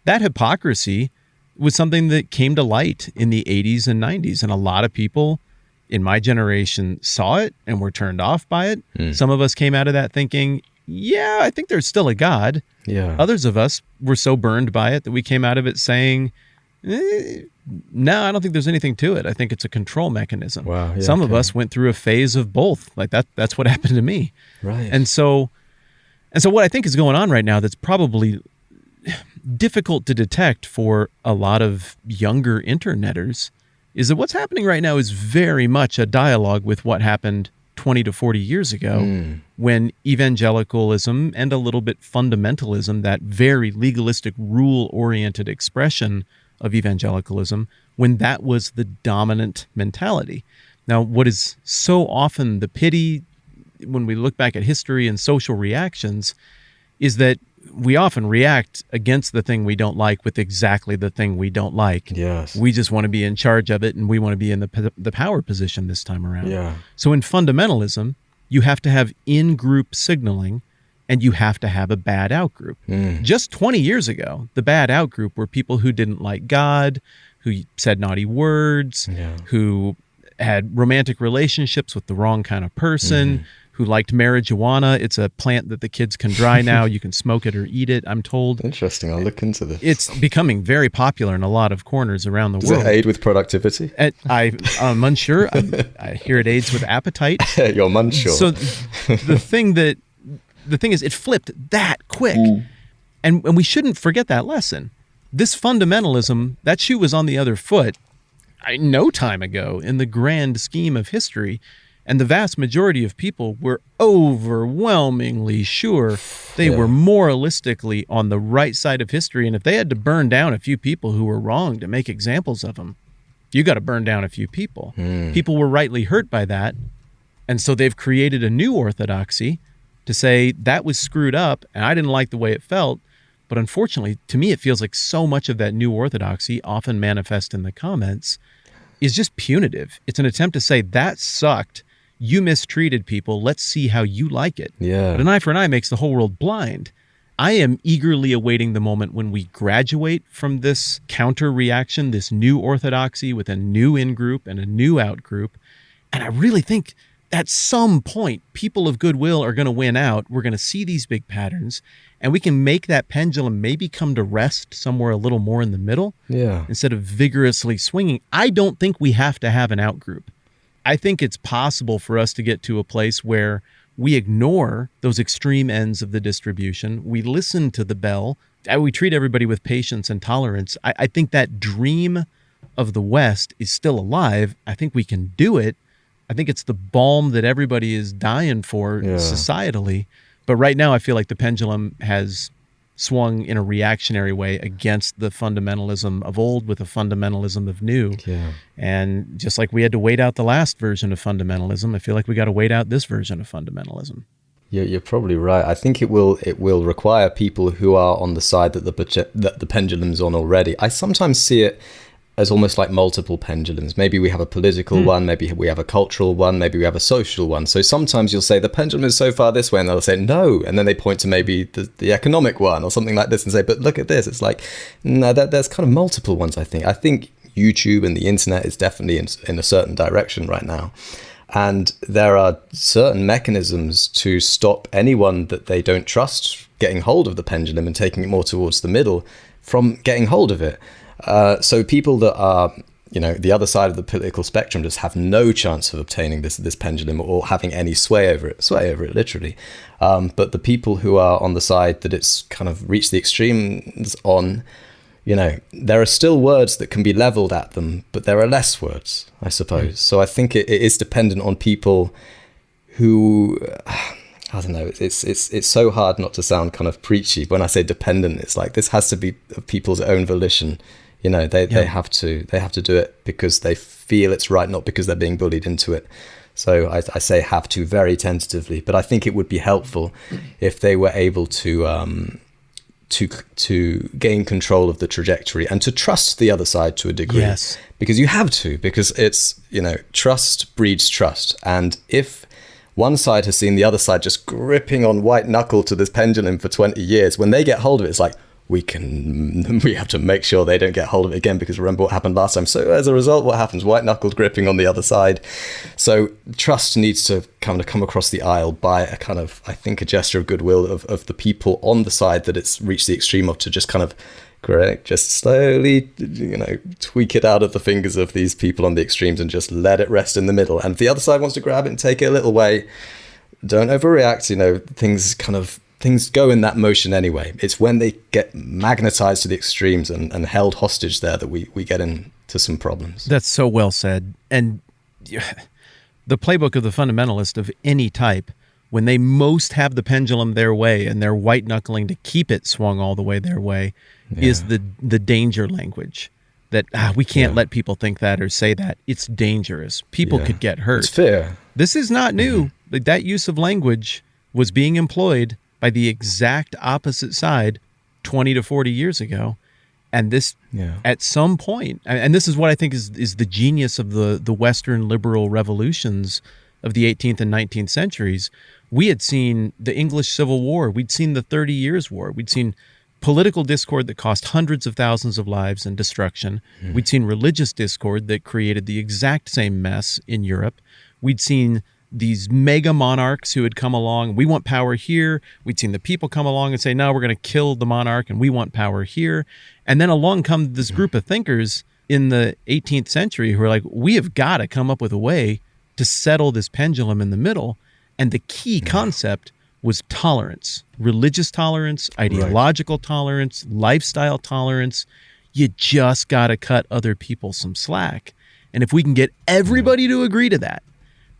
That hypocrisy was something that came to light in the 80s and 90s, and a lot of people in my generation saw it and were turned off by it. Some of us came out of that thinking, yeah, I think there's still a God. Yeah. Others of us were so burned by it that we came out of it saying, no, I don't think there's anything to it. I think it's a control mechanism. Wow. Yeah, Some of us went through a phase of both. Like that's what happened to me. Right. And so what I think is going on right now that's probably difficult to detect for a lot of younger interneters is that what's happening right now is very much a dialogue with what happened 20 to 40 years ago when evangelicalism and a little bit fundamentalism, that very legalistic, rule-oriented expression of evangelicalism, when that was the dominant mentality. Now, what is so often the pity when we look back at history and social reactions is that we often react against the thing we don't like with exactly the thing we don't like. Yes. We just want to be in charge of it, and we want to be in the power position this time around. Yeah. So in fundamentalism, you have to have in-group signaling, and you have to have a bad out-group. Just 20 years ago, the bad out-group were people who didn't like God, who said naughty words, who had romantic relationships with the wrong kind of person, who liked marijuana. It's a plant that the kids can dry now. You can smoke it or eat it, I'm told. Interesting. I'll look into this. It's becoming very popular in a lot of corners around the world. Does it aid with productivity? I'm unsure. I hear it aids with appetite. You're unsure. So the thing is, it flipped that quick. And we shouldn't forget that lesson. This fundamentalism, that shoe was on the other foot no time ago in the grand scheme of history. And the vast majority of people were overwhelmingly sure they were moralistically on the right side of history. And if they had to burn down a few people who were wrong to make examples of them, you got to burn down a few people. People were rightly hurt by that. And so they've created a new orthodoxy to say that was screwed up and I didn't like the way it felt. But unfortunately, to me, it feels like so much of that new orthodoxy, often manifest in the comments, is just punitive. It's an attempt to say that sucked. You mistreated people. Let's see how you like it. Yeah. But an eye for an eye makes the whole world blind. I am eagerly awaiting the moment when we graduate from this counter reaction, this new orthodoxy with a new in-group and a new out-group. And I really think at some point, people of goodwill are going to win out. We're going to see these big patterns, and we can make that pendulum maybe come to rest somewhere a little more in the middle instead of vigorously swinging. I don't think we have to have an out-group. I think it's possible for us to get to a place where we ignore those extreme ends of the distribution. We listen to the bell. We treat everybody with patience and tolerance. I think that dream of the West is still alive. I think we can do it. I think it's the balm that everybody is dying for societally. But right now, I feel like the pendulum has swung in a reactionary way against the fundamentalism of old with the fundamentalism of new. Yeah. And just like we had to wait out the last version of fundamentalism, I feel like we got to wait out this version of fundamentalism. You're probably right. I think it will require people who are on the side that the pendulum's on already. I sometimes see it as almost like multiple pendulums. Maybe we have a political one, maybe we have a cultural one, maybe we have a social one. So sometimes you'll say the pendulum is so far this way, and they'll say no, and then they point to maybe the economic one or something like this and say, but look at this. It's like, no, there's kind of multiple ones. I think YouTube and the internet is definitely in a certain direction right now. And there are certain mechanisms to stop anyone that they don't trust getting hold of the pendulum and taking it more towards the middle from getting hold of it. So people that are, the other side of the political spectrum just have no chance of obtaining this pendulum or having any sway over it literally. But the people who are on the side that it's kind of reached the extremes on, there are still words that can be leveled at them, but there are less words, I suppose. So I think it is dependent on people who, I don't know, it's so hard not to sound kind of preachy. When I say dependent, it's like this has to be of people's own volition. They have to do it because they feel it's right, not because they're being bullied into it. So I say have to very tentatively, but I think it would be helpful if they were able to gain control of the trajectory and to trust the other side to a degree. Yes. Because you have to, because it's, trust breeds trust. And if one side has seen the other side just gripping on white knuckle to this pendulum for 20 years, when they get hold of it, it's like, we have to make sure they don't get hold of it again, because remember what happened last time. So as a result, what happens? White knuckles gripping on the other side. So trust needs to kind of come across the aisle by a kind of, I think, a gesture of goodwill of the people on the side that it's reached the extreme of, to just kind of just slowly, tweak it out of the fingers of these people on the extremes and just let it rest in the middle. And if the other side wants to grab it and take it a little way, don't overreact. Things go in that motion anyway. It's when they get magnetized to the extremes and held hostage there that we get into some problems. That's so well said. And the playbook of the fundamentalist of any type, when they most have the pendulum their way and they're white knuckling to keep it swung all the way their way, is the danger language. That we can't let people think that or say that. It's dangerous. People could get hurt. It's fair. This is not new. Like, that use of language was being employed by the exact opposite side 20 to 40 years ago. And this, at some point, and this is what I think is the genius of the Western liberal revolutions of the 18th and 19th centuries. We had seen the English Civil War. We'd seen the 30 Years' War. We'd seen political discord that cost hundreds of thousands of lives and destruction. We'd seen religious discord that created the exact same mess in Europe. We'd seen these mega monarchs who had come along. We want power here. We'd seen the people come along and say, no, we're going to kill the monarch and we want power here. And then along come this group of thinkers in the 18th century who are like, we have got to come up with a way to settle this pendulum in the middle. And the key concept was tolerance, religious tolerance, ideological tolerance, lifestyle tolerance. You just got to cut other people some slack. And if we can get everybody to agree to that,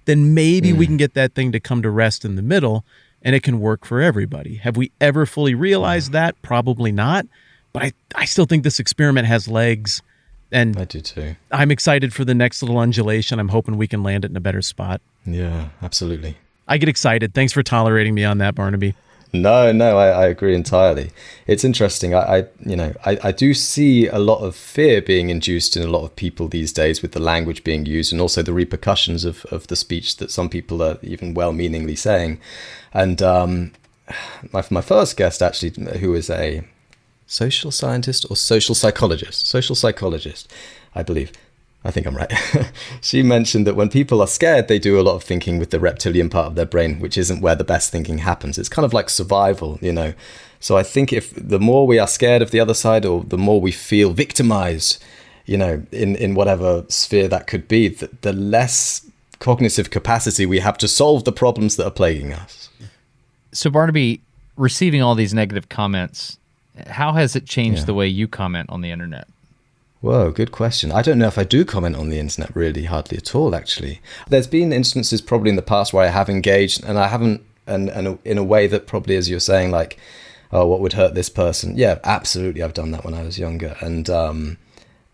then maybe we can get that thing to come to rest in the middle and it can work for everybody. Have we ever fully realized that? Probably not. But I still think this experiment has legs. And I do too. I'm excited for the next little undulation. I'm hoping we can land it in a better spot. Yeah, absolutely. I get excited. Thanks for tolerating me on that, Barnaby. No, I agree entirely. It's interesting. I do see a lot of fear being induced in a lot of people these days with the language being used, and also the repercussions of the speech that some people are even well-meaningly saying. And my first guest, actually, who is a social scientist or social psychologist, I believe. I think I'm right. She mentioned that when people are scared, they do a lot of thinking with the reptilian part of their brain, which isn't where the best thinking happens. It's kind of like survival, So I think if the more we are scared of the other side, or the more we feel victimized, in whatever sphere that could be, the less cognitive capacity we have to solve the problems that are plaguing us. So Barnaby, receiving all these negative comments, how has it changed the way you comment on the internet? Whoa, good question. I don't know if I do comment on the internet really hardly at all, actually. There's been instances probably in the past where I have engaged, and I haven't, and in a way that probably, as you're saying, like, oh, what would hurt this person? Yeah, absolutely. I've done that when I was younger. And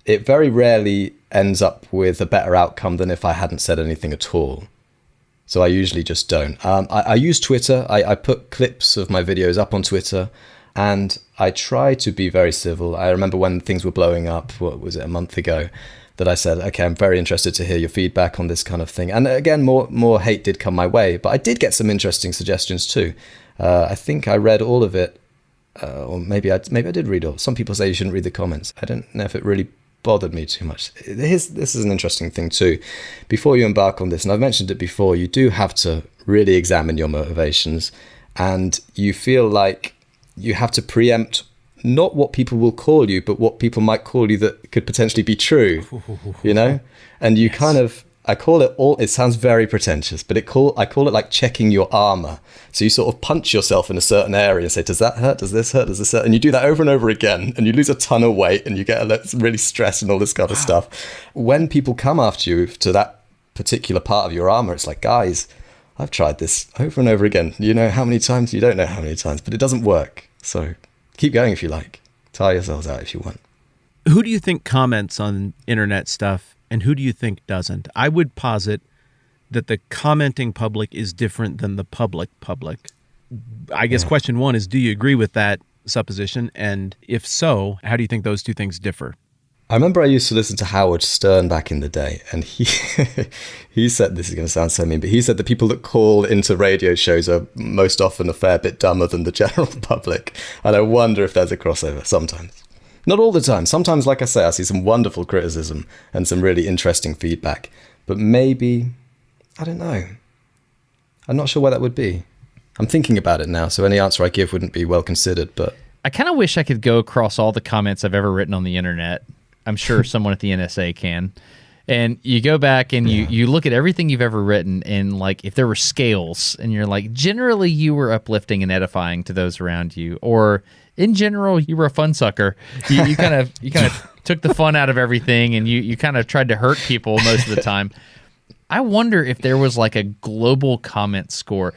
it very rarely ends up with a better outcome than if I hadn't said anything at all. So I usually just don't. I use Twitter. I put clips of my videos up on Twitter, and I try to be very civil. I remember when things were blowing up, what was it, a month ago, that I said, okay, I'm very interested to hear your feedback on this kind of thing. And again, more hate did come my way, but I did get some interesting suggestions too. I think I read all of it, or maybe I did read all. Some people say you shouldn't read the comments. I don't know if it really bothered me too much. This is an interesting thing too. Before you embark on this, and I've mentioned it before, you do have to really examine your motivations, and you feel like you have to preempt not what people will call you, but what people might call you that could potentially be true, you know? And you kind of, I call it it sounds very pretentious, but I call it like checking your armor. So you sort of punch yourself in a certain area and say, does that hurt? Does this hurt? Does this hurt? And you do that over and over again, and you lose a ton of weight, and you get really stressed and all this kind of stuff. When people come after you to that particular part of your armor, it's like, guys, I've tried this over and over again. You know how many times? You don't know how many times, but it doesn't work. So keep going if you like. Tire yourselves out if you want. Who do you think comments on internet stuff, and who do you think doesn't? I would posit that the commenting public is different than the public. I guess question one is, do you agree with that supposition? And if so, how do you think those two things differ? I remember I used to listen to Howard Stern back in the day, and he said, this is going to sound so mean, but he said the people that call into radio shows are most often a fair bit dumber than the general public. And I wonder if there's a crossover sometimes. Not all the time. Sometimes, like I say, I see some wonderful criticism and some really interesting feedback. But maybe, I don't know. I'm not sure why that would be. I'm thinking about it now, so any answer I give wouldn't be well considered, but I kind of wish I could go across all the comments I've ever written on the internet. I'm sure someone at the NSA can. And you go back and you look at everything you've ever written, and like if there were scales, and you're like, generally you were uplifting and edifying to those around you, or in general you were a fun sucker. You kind of took the fun out of everything, and you kind of tried to hurt people most of the time. I wonder if there was like a global comment score.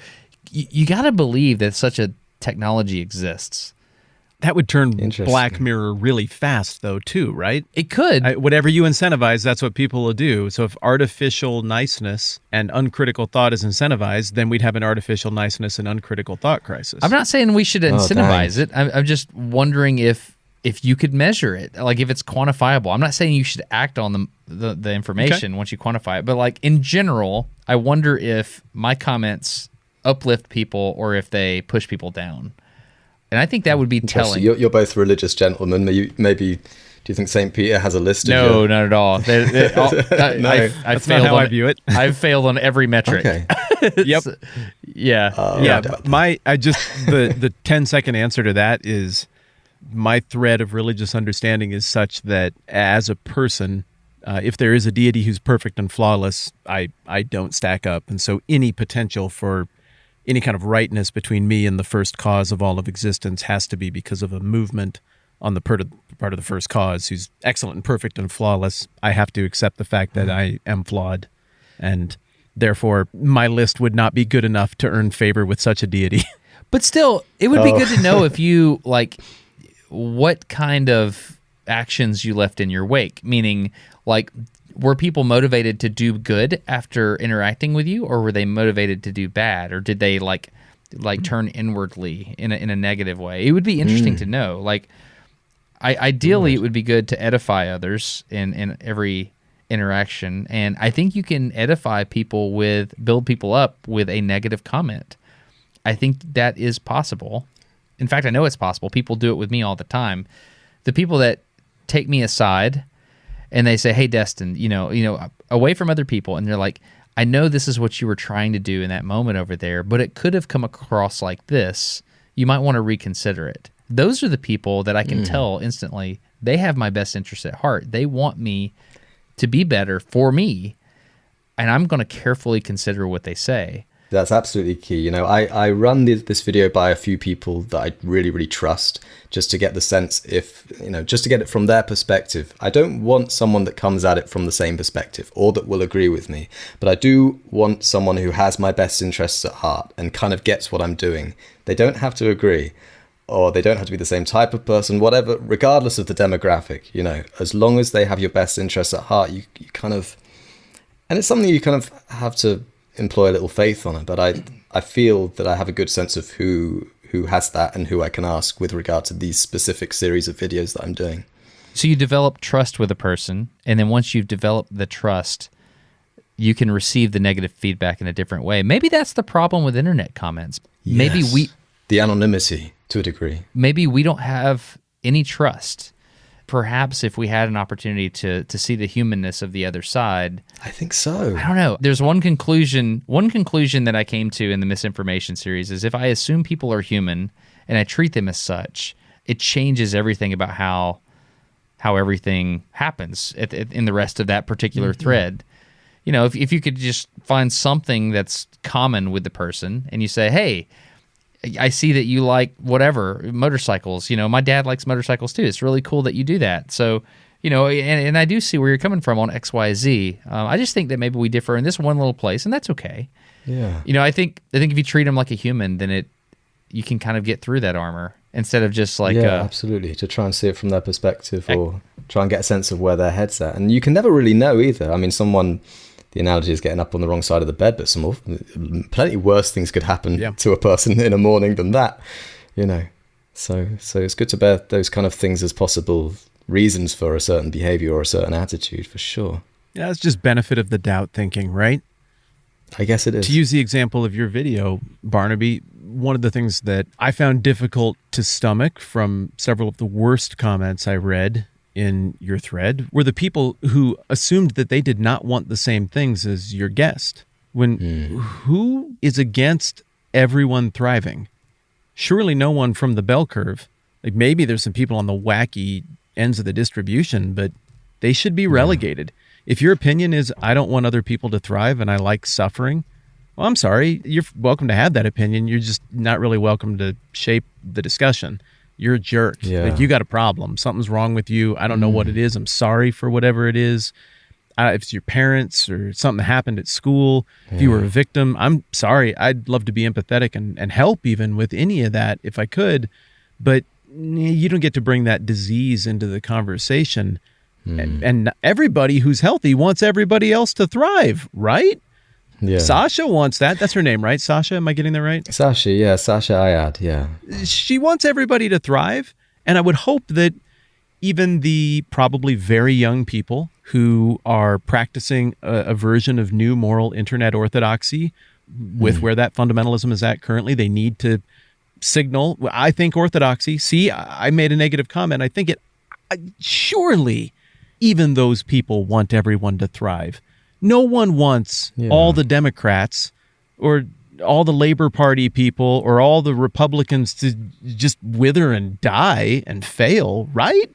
You got to believe that such a technology exists. That would turn Black Mirror really fast, though, too, right? It could. Whatever you incentivize, that's what people will do. So if artificial niceness and uncritical thought is incentivized, then we'd have an artificial niceness and uncritical thought crisis. I'm not saying we should incentivize it. I'm just wondering if you could measure it, like if it's quantifiable. I'm not saying you should act on the information once you quantify it, but like in general, I wonder if my comments uplift people or if they push people down. And I think that would be telling. You're both religious gentlemen. Maybe do you think St. Peter has a list of No, not at all. No, that's not how I view it. I've failed on every metric. Okay. Yep. Yeah. The 10-second answer to that is my thread of religious understanding is such that as a person, if there is a deity who's perfect and flawless, I don't stack up. And so any potential for any kind of rightness between me and the first cause of all of existence has to be because of a movement on the part of the first cause who's excellent and perfect and flawless. I have to accept the fact that I am flawed, and therefore my list would not be good enough to earn favor with such a deity. But still, it would be good to know if you, like, what kind of actions you left in your wake, meaning, like, were people motivated to do good after interacting with you, or were they motivated to do bad, or did they like turn inwardly in a negative way? It would be interesting to know. Like, ideally, it would be good to edify others in every interaction, and I think you can edify people build people up with a negative comment. I think that is possible. In fact, I know it's possible. People do it with me all the time. The people that take me aside and they say, "Hey, Destin, you know, away from other people," and they're like, "I know this is what you were trying to do in that moment over there, but it could have come across like this. You might want to reconsider it." Those are the people that I can tell instantly they have my best interest at heart. They want me to be better for me, and I'm going to carefully consider what they say. That's absolutely key. You know, I run this video by a few people that I really, really trust, just to get the sense just to get it from their perspective. I don't want someone that comes at it from the same perspective or that will agree with me, but I do want someone who has my best interests at heart and kind of gets what I'm doing. They don't have to agree, or they don't have to be the same type of person, whatever, regardless of the demographic, as long as they have your best interests at heart, you kind of, and it's something you kind of have to employ a little faith on it. But I feel that I have a good sense of who has that and who I can ask with regard to these specific series of videos that I'm doing. So you develop trust with a person, and then once you've developed the trust, you can receive the negative feedback in a different way. Maybe that's the problem with internet comments. Yes. The anonymity to a degree. Maybe we don't have any trust. Perhaps if we had an opportunity to see the humanness of the other side. I think so. I don't know. There's one conclusion that I came to in the misinformation series is if I assume people are human and I treat them as such, it changes everything about how everything happens in the rest of that particular thread. If you could just find something that's common with the person and you say, hey, I see that you like whatever, motorcycles. My dad likes motorcycles too. It's really cool that you do that. So, and I do see where you're coming from on X, Y, Z. I just think that maybe we differ in this one little place, and that's okay. Yeah. I think if you treat them like a human, then you can kind of get through that armor instead of just like absolutely, to try and see it from their perspective or try and get a sense of where their head's at. And you can never really know either. I mean, the analogy is getting up on the wrong side of the bed, but plenty worse things could happen to a person in a morning than that, So it's good to bear those kind of things as possible reasons for a certain behavior or a certain attitude, for sure. Yeah, it's just benefit of the doubt thinking, right? I guess it is. To use the example of your video, Barnaby, one of the things that I found difficult to stomach from several of the worst comments I read in your thread were the people who assumed that they did not want the same things as your guest. Who is against everyone thriving? Surely no one from the bell curve. Like maybe there's some people on the wacky ends of the distribution, but they should be relegated. If your opinion is, I don't want other people to thrive and I like suffering, well, I'm sorry. You're welcome to have that opinion. You're just not really welcome to shape the discussion. You're a jerk. Yeah. Like you got a problem. Something's wrong with you. I don't know what it is. I'm sorry for whatever it is. If it's your parents or something happened at school, if you were a victim, I'm sorry. I'd love to be empathetic and help even with any of that if I could. But you don't get to bring that disease into the conversation. And everybody who's healthy wants everybody else to thrive, right? Yeah. Sasha wants that. That's her name, right? Sasha, am I getting that right? Sasha, yeah. Sasha Ayad, yeah. She wants everybody to thrive. And I would hope that even the probably very young people who are practicing a version of new moral internet orthodoxy with where that fundamentalism is at currently, they need to signal, I think orthodoxy. See, I made a negative comment. I think surely even those people want everyone to thrive. No one wants all the Democrats or all the Labor Party people or all the Republicans to just wither and die and fail, right?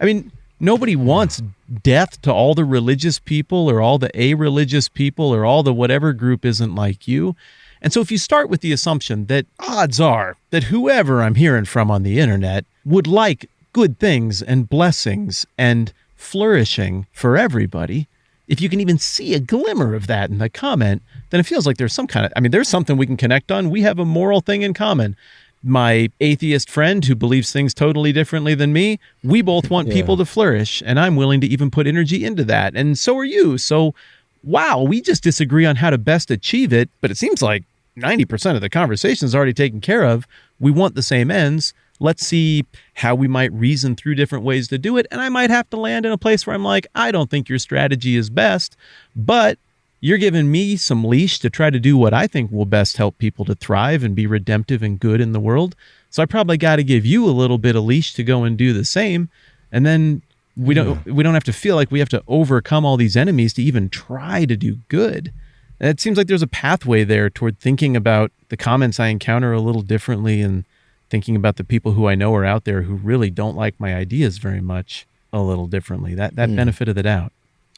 I mean, nobody wants death to all the religious people or all the a-religious people or all the whatever group isn't like you. And so if you start with the assumption that odds are that whoever I'm hearing from on the internet would like good things and blessings and flourishing for everybody, if you can even see a glimmer of that in the comment, then it feels like there's there's something we can connect on. We have a moral thing in common. My atheist friend who believes things totally differently than me, we both want people to flourish, and I'm willing to even put energy into that. And so are you. So, wow, we just disagree on how to best achieve it, but it seems like 90% of the conversation is already taken care of. We want the same ends. Let's see how we might reason through different ways to do it. And I might have to land in a place where I'm like, I don't think your strategy is best, but you're giving me some leash to try to do what I think will best help people to thrive and be redemptive and good in the world. So I probably got to give you a little bit of leash to go and do the same. And then we don't have to feel like we have to overcome all these enemies to even try to do good. And it seems like there's a pathway there toward thinking about the comments I encounter a little differently and thinking about the people who I know are out there who really don't like my ideas very much a little differently. That benefit of the doubt.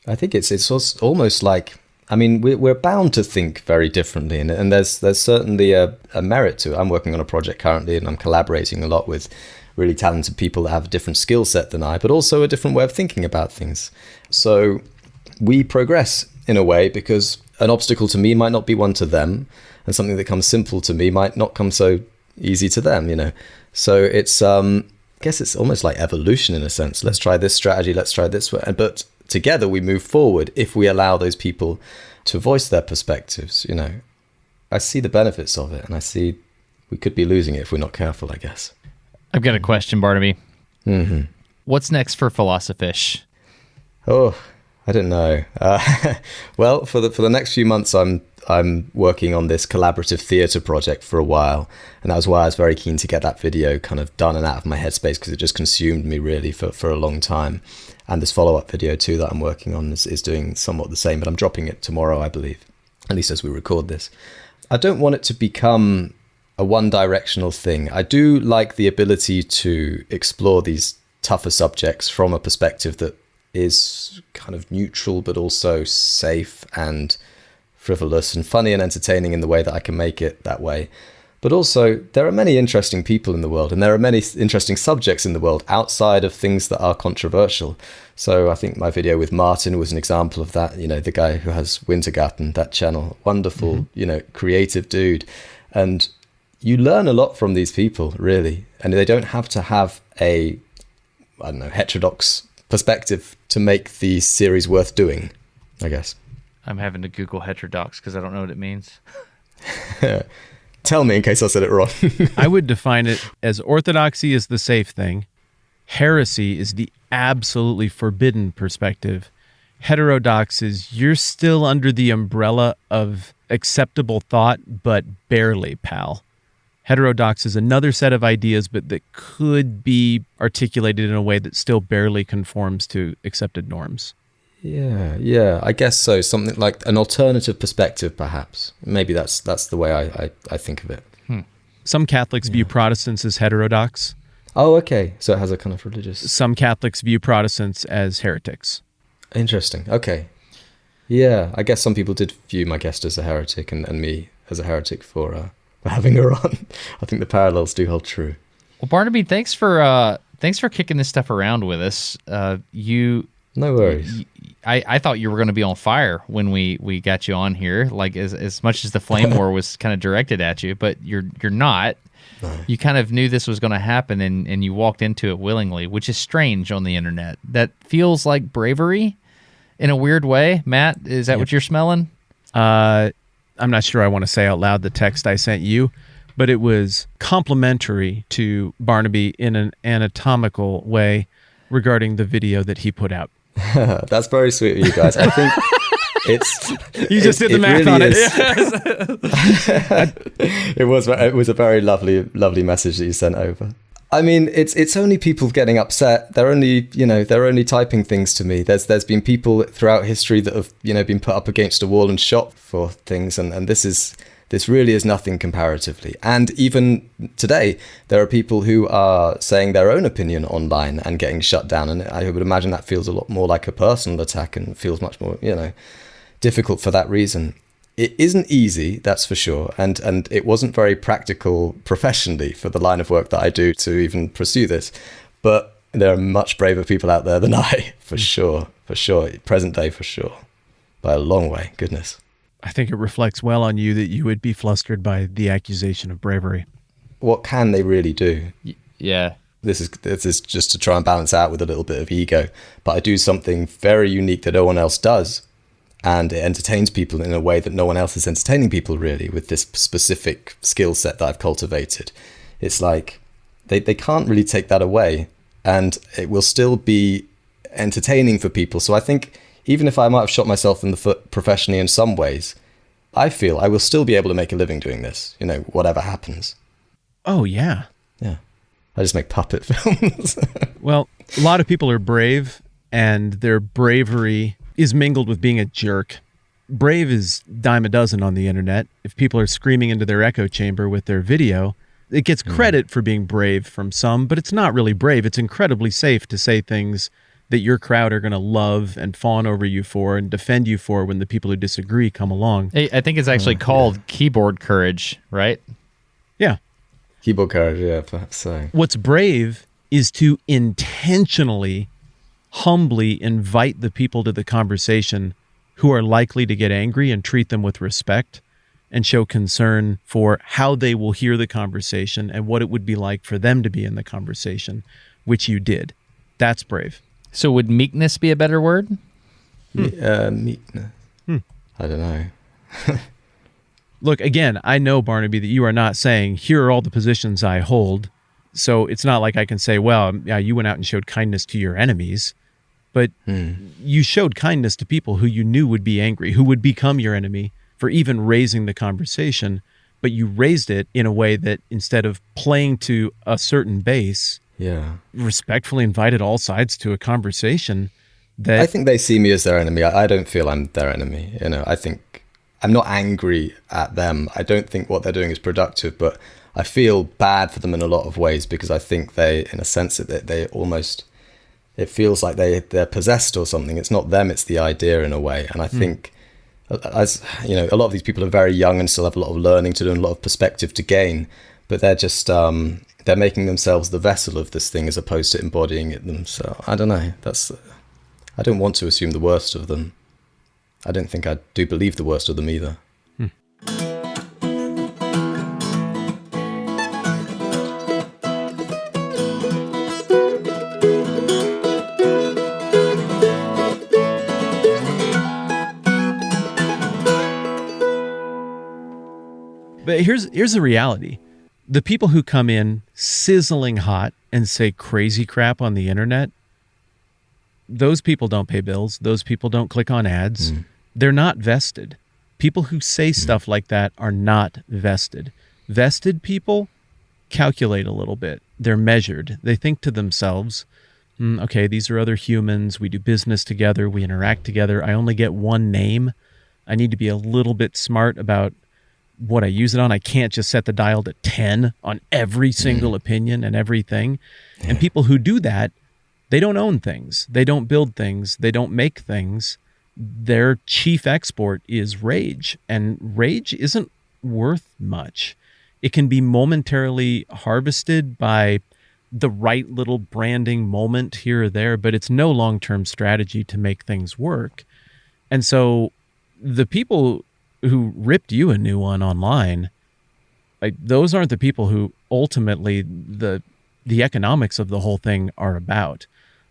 I think it's almost like, I mean, we're bound to think very differently, and there's certainly a merit to it. I'm working on a project currently, and I'm collaborating a lot with really talented people that have a different skill set than I, but also a different way of thinking about things. So we progress in a way because an obstacle to me might not be one to them, and something that comes simple to me might not come so easy to them, you know. So it's I guess it's almost like evolution in a sense. Let's try this strategy, let's try this way. But together we move forward if we allow those people to voice their perspectives, you know. I see the benefits of it, and I see we could be losing it if we're not careful, I guess. I've got a question, Barnaby. Mm-hmm. What's next for Philosophish? Oh, I don't know. Well, for the next few months, I'm working on this collaborative theatre project for a while, and that was why I was very keen to get that video kind of done and out of my headspace, because it just consumed me really for a long time. And this follow-up video too that I'm working on is doing somewhat the same, but I'm dropping it tomorrow, I believe, at least as we record this. I don't want it to become a one-directional thing. I do like the ability to explore these tougher subjects from a perspective that is kind of neutral, but also safe and frivolous and funny and entertaining in the way that I can make it that way. But also, there are many interesting people in the world, and there are many interesting subjects in the world outside of things that are controversial. So I think my video with Martin was an example of that. You know, the guy who has Wintergarten, that channel, wonderful, you know, creative dude. And you learn a lot from these people, really. And they don't have to have a, I don't know, heterodox perspective to make the series worth doing, I guess. I'm having to Google heterodox because I don't know what it means. Tell me in case I said it wrong. I would define it as orthodoxy is the safe thing. Heresy is the absolutely forbidden perspective. Heterodox is you're still under the umbrella of acceptable thought, but barely, pal. Heterodox is another set of ideas, but that could be articulated in a way that still barely conforms to accepted norms. Yeah, I guess so. Something like an alternative perspective, perhaps. Maybe that's the way I think of it. Some Catholics view Protestants as heterodox. Oh, okay. So it has a kind of religious... Some Catholics view Protestants as heretics. Interesting. Okay. Yeah, I guess some people did view my guest as a heretic and me as a heretic for having her on. I think the parallels do hold true. Well, Barnaby, thanks for kicking this stuff around with us. No worries. I thought you were going to be on fire when we got you on here, like as much as the flame war was kind of directed at you, but you're not. No. You kind of knew this was going to happen, and you walked into it willingly, which is strange on the internet. That feels like bravery in a weird way. Matt, is that what you're smelling? I'm not sure I want to say out loud the text I sent you, but it was complimentary to Barnaby in an anatomical way regarding the video that he put out. That's very sweet of you guys. I think it's... You just did the math really on it. It was a very lovely message that you sent over. I mean, it's only people getting upset. They're only typing things to me. There's been people throughout history that have, been put up against a wall and shot for things, and this really is nothing comparatively. And even today, there are people who are saying their own opinion online and getting shut down. And I would imagine that feels a lot more like a personal attack and feels much more, difficult for that reason. It isn't easy, that's for sure. And it wasn't very practical professionally for the line of work that I do to even pursue this. But there are much braver people out there than I, for sure. Present day, for sure. By a long way, goodness. I think it reflects well on you that you would be flustered by the accusation of bravery. What can they really do? Yeah. This is just to try and balance out with a little bit of ego. But I do something very unique that no one else does. And it entertains people in a way that no one else is entertaining people, really, with this specific skill set that I've cultivated. It's like they can't really take that away. And it will still be entertaining for people. So I think... even if I might have shot myself in the foot professionally in some ways, I feel I will still be able to make a living doing this, whatever happens. Oh, yeah. Yeah. I just make puppet films. Well, a lot of people are brave, and their bravery is mingled with being a jerk. Brave is dime a dozen on the internet. If people are screaming into their echo chamber with their video, it gets credit for being brave from some, but it's not really brave. It's incredibly safe to say things that your crowd are going to love and fawn over you for and defend you for when the people who disagree come along. I think it's actually called keyboard courage, right? Yeah. Keyboard courage, yeah, perhaps so. What's brave is to intentionally, humbly invite the people to the conversation who are likely to get angry and treat them with respect, and show concern for how they will hear the conversation and what it would be like for them to be in the conversation, which you did. That's brave. So would meekness be a better word? Meekness. I don't know. Look, again, I know, Barnaby, that you are not saying, here are all the positions I hold. So it's not like I can say, well, yeah, you went out and showed kindness to your enemies. But you showed kindness to people who you knew would be angry, who would become your enemy for even raising the conversation. But you raised it in a way that instead of playing to a certain base, respectfully invited all sides to a conversation. That I think they see me as their enemy. I don't feel I'm their enemy. You know, I think I'm not angry at them. I don't think what they're doing is productive, but I feel bad for them in a lot of ways because I think they, in a sense, that they almost, it feels like they're possessed or something. It's not them, it's the idea in a way. And I think, as you know, a lot of these people are very young and still have a lot of learning to do and a lot of perspective to gain, but they're just, they're making themselves the vessel of this thing as opposed to embodying it them. So I don't know. I don't want to assume the worst of them. I don't think I do believe the worst of them either. But here's the reality. The people who come in sizzling hot and say crazy crap on the internet, those people don't pay bills. Those people don't click on ads. They're not vested. People who say stuff like that are not vested. Vested people calculate a little bit. They're measured. They think to themselves, okay, these are other humans. We do business together. We interact together. I only get one name. I need to be a little bit smart about what I use it on. I can't just set the dial to 10 on every single opinion and everything. And people who do that, they don't own things. They don't build things. They don't make things. Their chief export is rage. And rage isn't worth much. It can be momentarily harvested by the right little branding moment here or there, but it's no long-term strategy to make things work. And so the people who ripped you a new one online, like those aren't the people who ultimately the economics of the whole thing are about.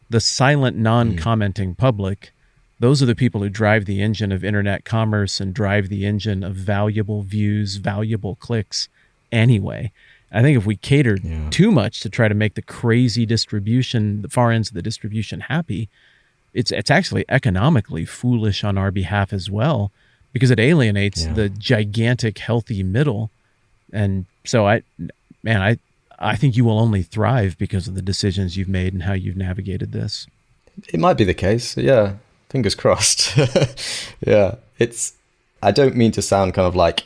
The silent, non-commenting public, those are the people who drive the engine of internet commerce and drive the engine of valuable views, valuable clicks anyway. I think if we catered too much to try to make the crazy distribution, the far ends of the distribution happy, it's actually economically foolish on our behalf as well, because it alienates the gigantic, healthy middle. And so I think you will only thrive because of the decisions you've made and how you've navigated this. It might be the case. Yeah. Fingers crossed. I don't mean to sound kind of like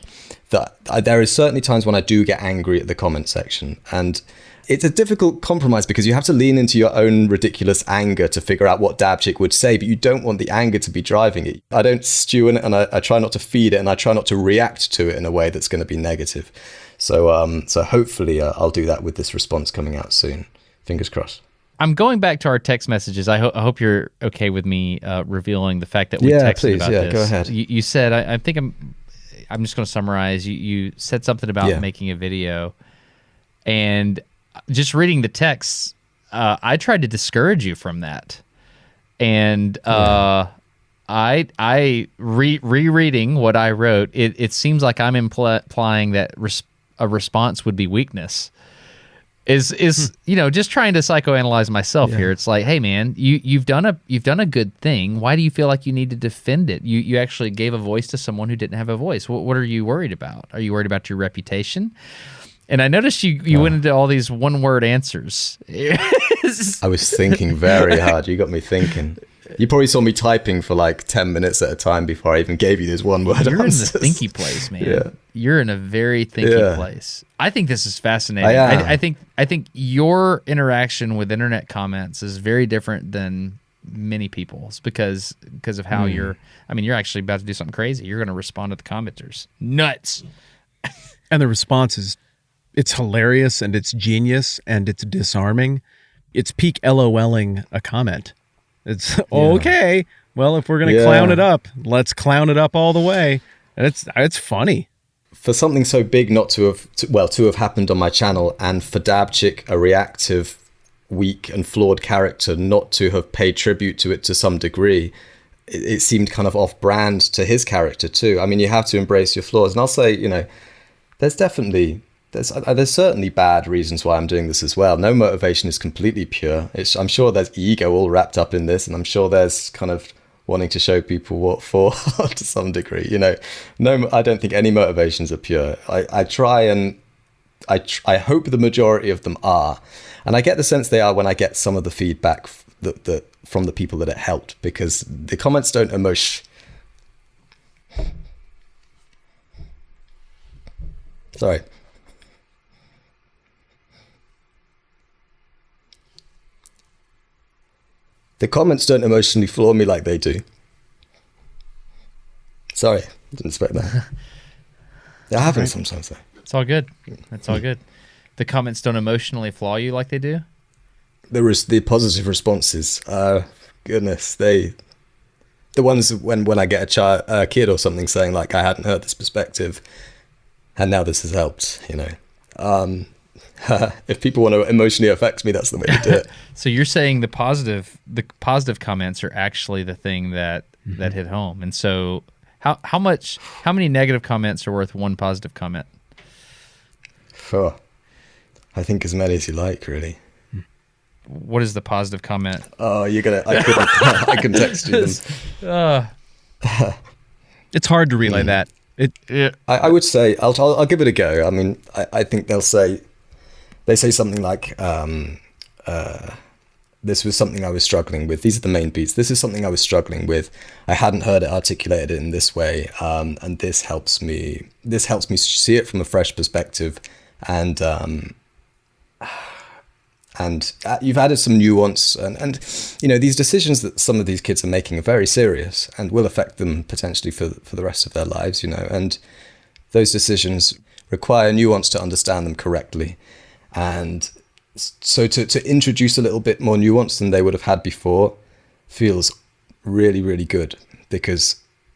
that. There is certainly times when I do get angry at the comment section, and it's a difficult compromise because you have to lean into your own ridiculous anger to figure out what Dabchick would say, but you don't want the anger to be driving it. I don't stew in it, and I try not to feed it, and I try not to react to it in a way that's going to be negative. So hopefully I'll do that with this response coming out soon. Fingers crossed. I'm going back to our text messages. I hope you're okay with me revealing the fact that we texted about this. Go ahead. You said, I think I'm just going to summarize. You said something about making a video, and just reading the text, I tried to discourage you from that, and rereading what I wrote, it seems like I'm implying that a response would be weakness. Is just trying to psychoanalyze myself here. It's like, hey man, you've done a good thing. Why do you feel like you need to defend it? You actually gave a voice to someone who didn't have a voice. What are you worried about? Are you worried about your reputation? And I noticed you went into all these one-word answers. I was thinking very hard. You got me thinking. You probably saw me typing for like 10 minutes at a time before I even gave you this one-word You're answers. in the thinky place, man. Yeah. You're in a very thinky place. I think this is fascinating. I think your interaction with internet comments is very different than many people's because of how you're actually about to do something crazy. You're going to respond to the commenters. Nuts. And the response is, it's hilarious and it's genius and it's disarming. It's peak LOLing a comment. It's okay. Well, if we're going to clown it up, let's clown it up all the way. And it's funny. for something so big not to have happened on my channel, and for Dabchick, a reactive, weak and flawed character, not to have paid tribute to it to some degree, it seemed kind of off-brand to his character too. I mean, you have to embrace your flaws, and I'll say, there's certainly bad reasons why I'm doing this as well. No motivation is completely pure. I'm sure there's ego all wrapped up in this, and I'm sure there's kind of wanting to show people what for to some degree. No, I don't think any motivations are pure. I try, and I hope the majority of them are, and I get the sense they are when I get some of the feedback that from the people that it helped, because the comments don't Sorry. The comments don't emotionally floor me like they do. Sorry, didn't expect that. It happens sometimes, though. It's all good. It's all good. The comments don't emotionally flaw you like they do? The positive responses. Goodness, the ones when I get a kid or something saying like, I hadn't heard this perspective, and now this has helped. If people want to emotionally affect me, that's the way to do it. So you're saying the positive comments are actually the thing that hit home. And so how many negative comments are worth one positive comment? Oh, I think as many as you like, really. What is the positive comment? Oh, I can text you them. It's hard to relay that. I would say I'll give it a go. I mean, I think they say something like, this was something I was struggling with. These are the main beats. This is something I was struggling with. I hadn't heard it articulated in this way, and this helps me see it from a fresh perspective, and you've added some nuance, and these decisions that some of these kids are making are very serious and will affect them potentially for the rest of their lives, and those decisions require nuance to understand them correctly. And so to introduce a little bit more nuance than they would have had before feels really, really good, because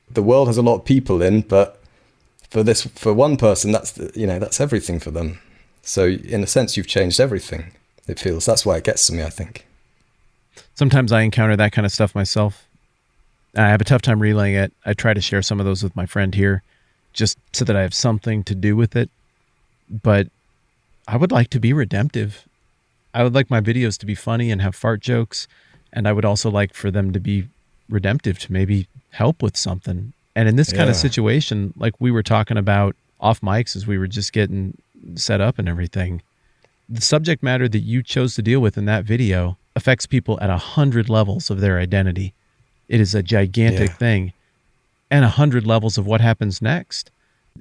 the world has a lot of people in, but for one person, that's everything for them. So in a sense, you've changed everything. It feels, that's why it gets to me, I think. Sometimes I encounter that kind of stuff myself. I have a tough time relaying it. I try to share some of those with my friend here, just so that I have something to do with it. But I would like to be redemptive. I would like my videos to be funny and have fart jokes. And I would also like for them to be redemptive, to maybe help with something. And in this kind of situation, like we were talking about off mics as we were just getting set up and everything, the subject matter that you chose to deal with in that video affects people at 100 levels of their identity. It is a gigantic thing, and 100 levels of what happens next.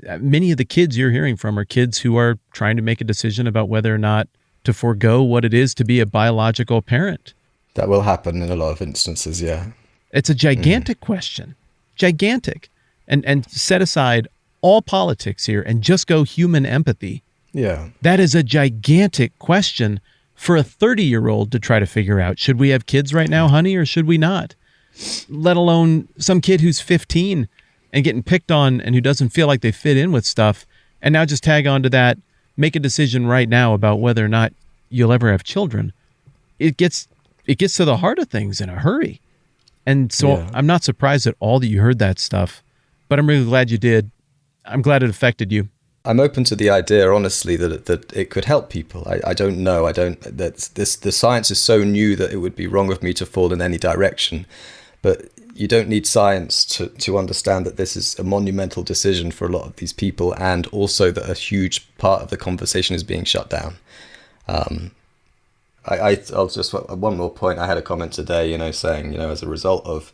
Many of the kids you're hearing from are kids who are trying to make a decision about whether or not to forego what it is to be a biological parent. That will happen in a lot of instances, yeah. It's a gigantic question. Gigantic. And set aside all politics here and just go human empathy. Yeah. That is a gigantic question for a 30-year-old to try to figure out. Should we have kids right now, honey, or should we not? Let alone some kid who's 15 and getting picked on and who doesn't feel like they fit in with stuff, and now just tag on to that, make a decision right now about whether or not you'll ever have children. It gets to the heart of things in a hurry. And so I'm not surprised at all that you heard that stuff, but I'm really glad you did. I'm glad it affected you. I'm open to the idea, honestly, that it could help people. I don't know. The science is so new that it would be wrong of me to fall in any direction. But you don't need science to understand that this is a monumental decision for a lot of these people, and also that a huge part of the conversation is being shut down. I'll just, one more point. I had a comment today, saying, as a result of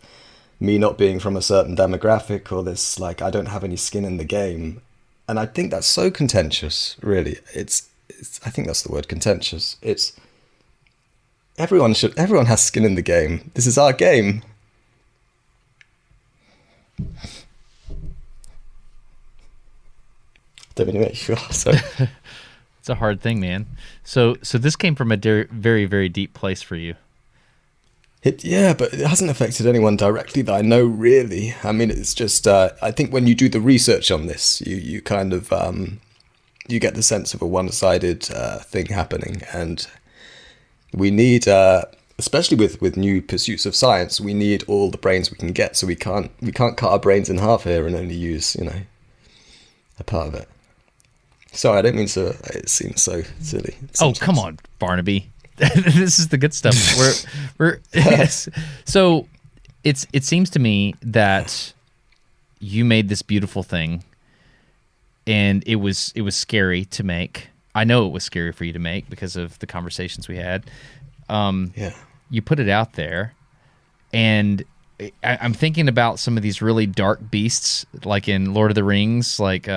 me not being from a certain demographic, or this, like, I don't have any skin in the game. And I think that's so contentious, really. It's I think that's the word, contentious. It's everyone has skin in the game. This is our game. Don't mean to make you feel sorry. It's a hard thing, man. So this came from a very, very deep place for you. Yeah, but it hasn't affected anyone directly that I know, really. I mean, it's just, I think when you do the research on this, you kind of, you get the sense of a one-sided thing happening. And we need, especially with new pursuits of science, we need all the brains we can get. So we can't cut our brains in half here and only use, a part of it. Sorry, I don't mean to, it seems so silly. Oh, come on, Barnaby. This is the good stuff. We're yes. So it seems to me that you made this beautiful thing, and it was scary to make. I know it was scary for you to make because of the conversations we had. Yeah. You put it out there, and I'm thinking about some of these really dark beasts, like in Lord of the Rings, like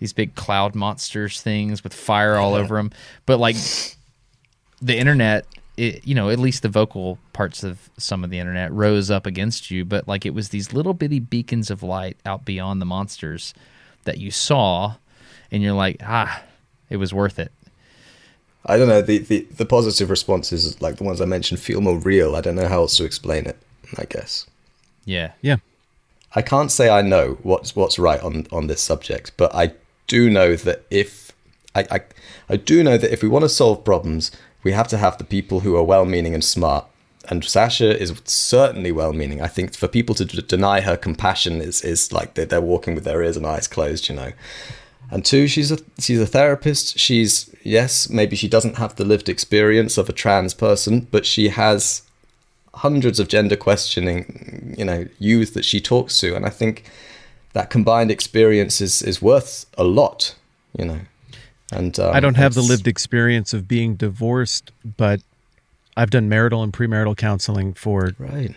these big cloud monsters things with fire all over them. But like the internet, at least the vocal parts of some of the internet rose up against you. But like it was these little bitty beacons of light out beyond the monsters that you saw, and you're like, it was worth it. I don't know, the positive responses, like the ones I mentioned, feel more real. I don't know how else to explain it, I guess. Yeah. I can't say I know what's right on this subject, but I do know that if we want to solve problems, we have to have the people who are well-meaning and smart. And Sasha is certainly well-meaning. I think for people to deny her compassion is like they're walking with their ears and eyes closed, And two, she's a therapist. Maybe she doesn't have the lived experience of a trans person, but she has hundreds of gender questioning, youth that she talks to. And I think that combined experience is worth a lot, And I don't have the lived experience of being divorced, but I've done marital and premarital counseling for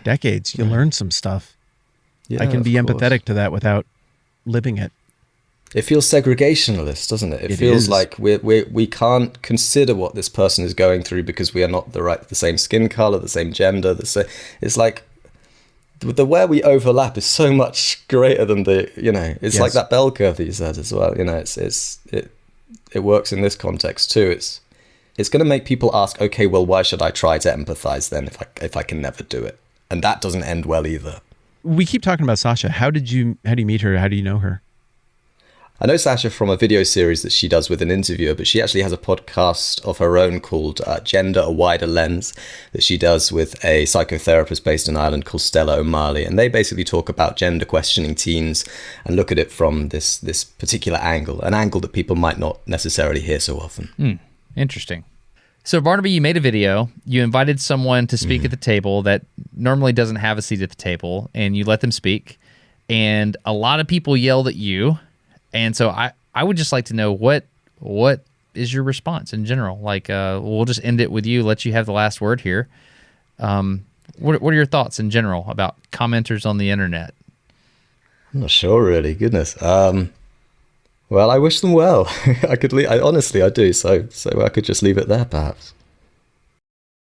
decades. You learn some stuff. Yeah, I can be empathetic to that without living it. It feels segregationalist, doesn't it? It feels like we can't consider what this person is going through because we are not the same skin color, the same gender. It's like where we overlap is so much greater than it's like that bell curve that you said as well. It works in this context too. It's going to make people ask, okay, well, why should I try to empathize then if I can never do it? And that doesn't end well either. We keep talking about Sasha. How do you meet her? How do you know her? I know Sasha from a video series that she does with an interviewer, but she actually has a podcast of her own called Gender, A Wider Lens, that she does with a psychotherapist based in Ireland called Stella O'Malley. And they basically talk about gender questioning teens and look at it from this particular angle, an angle that people might not necessarily hear so often. Interesting. So Barnaby, you made a video. You invited someone to speak at the table that normally doesn't have a seat at the table, and you let them speak. And a lot of people yelled at you. And so I would just like to know what is your response in general? Like, we'll just end it with you, let you have the last word here. What are your thoughts in general about commenters on the internet? I'm not sure, really. Goodness. Well, I wish them well. Honestly, I do. So I could just leave it there, perhaps.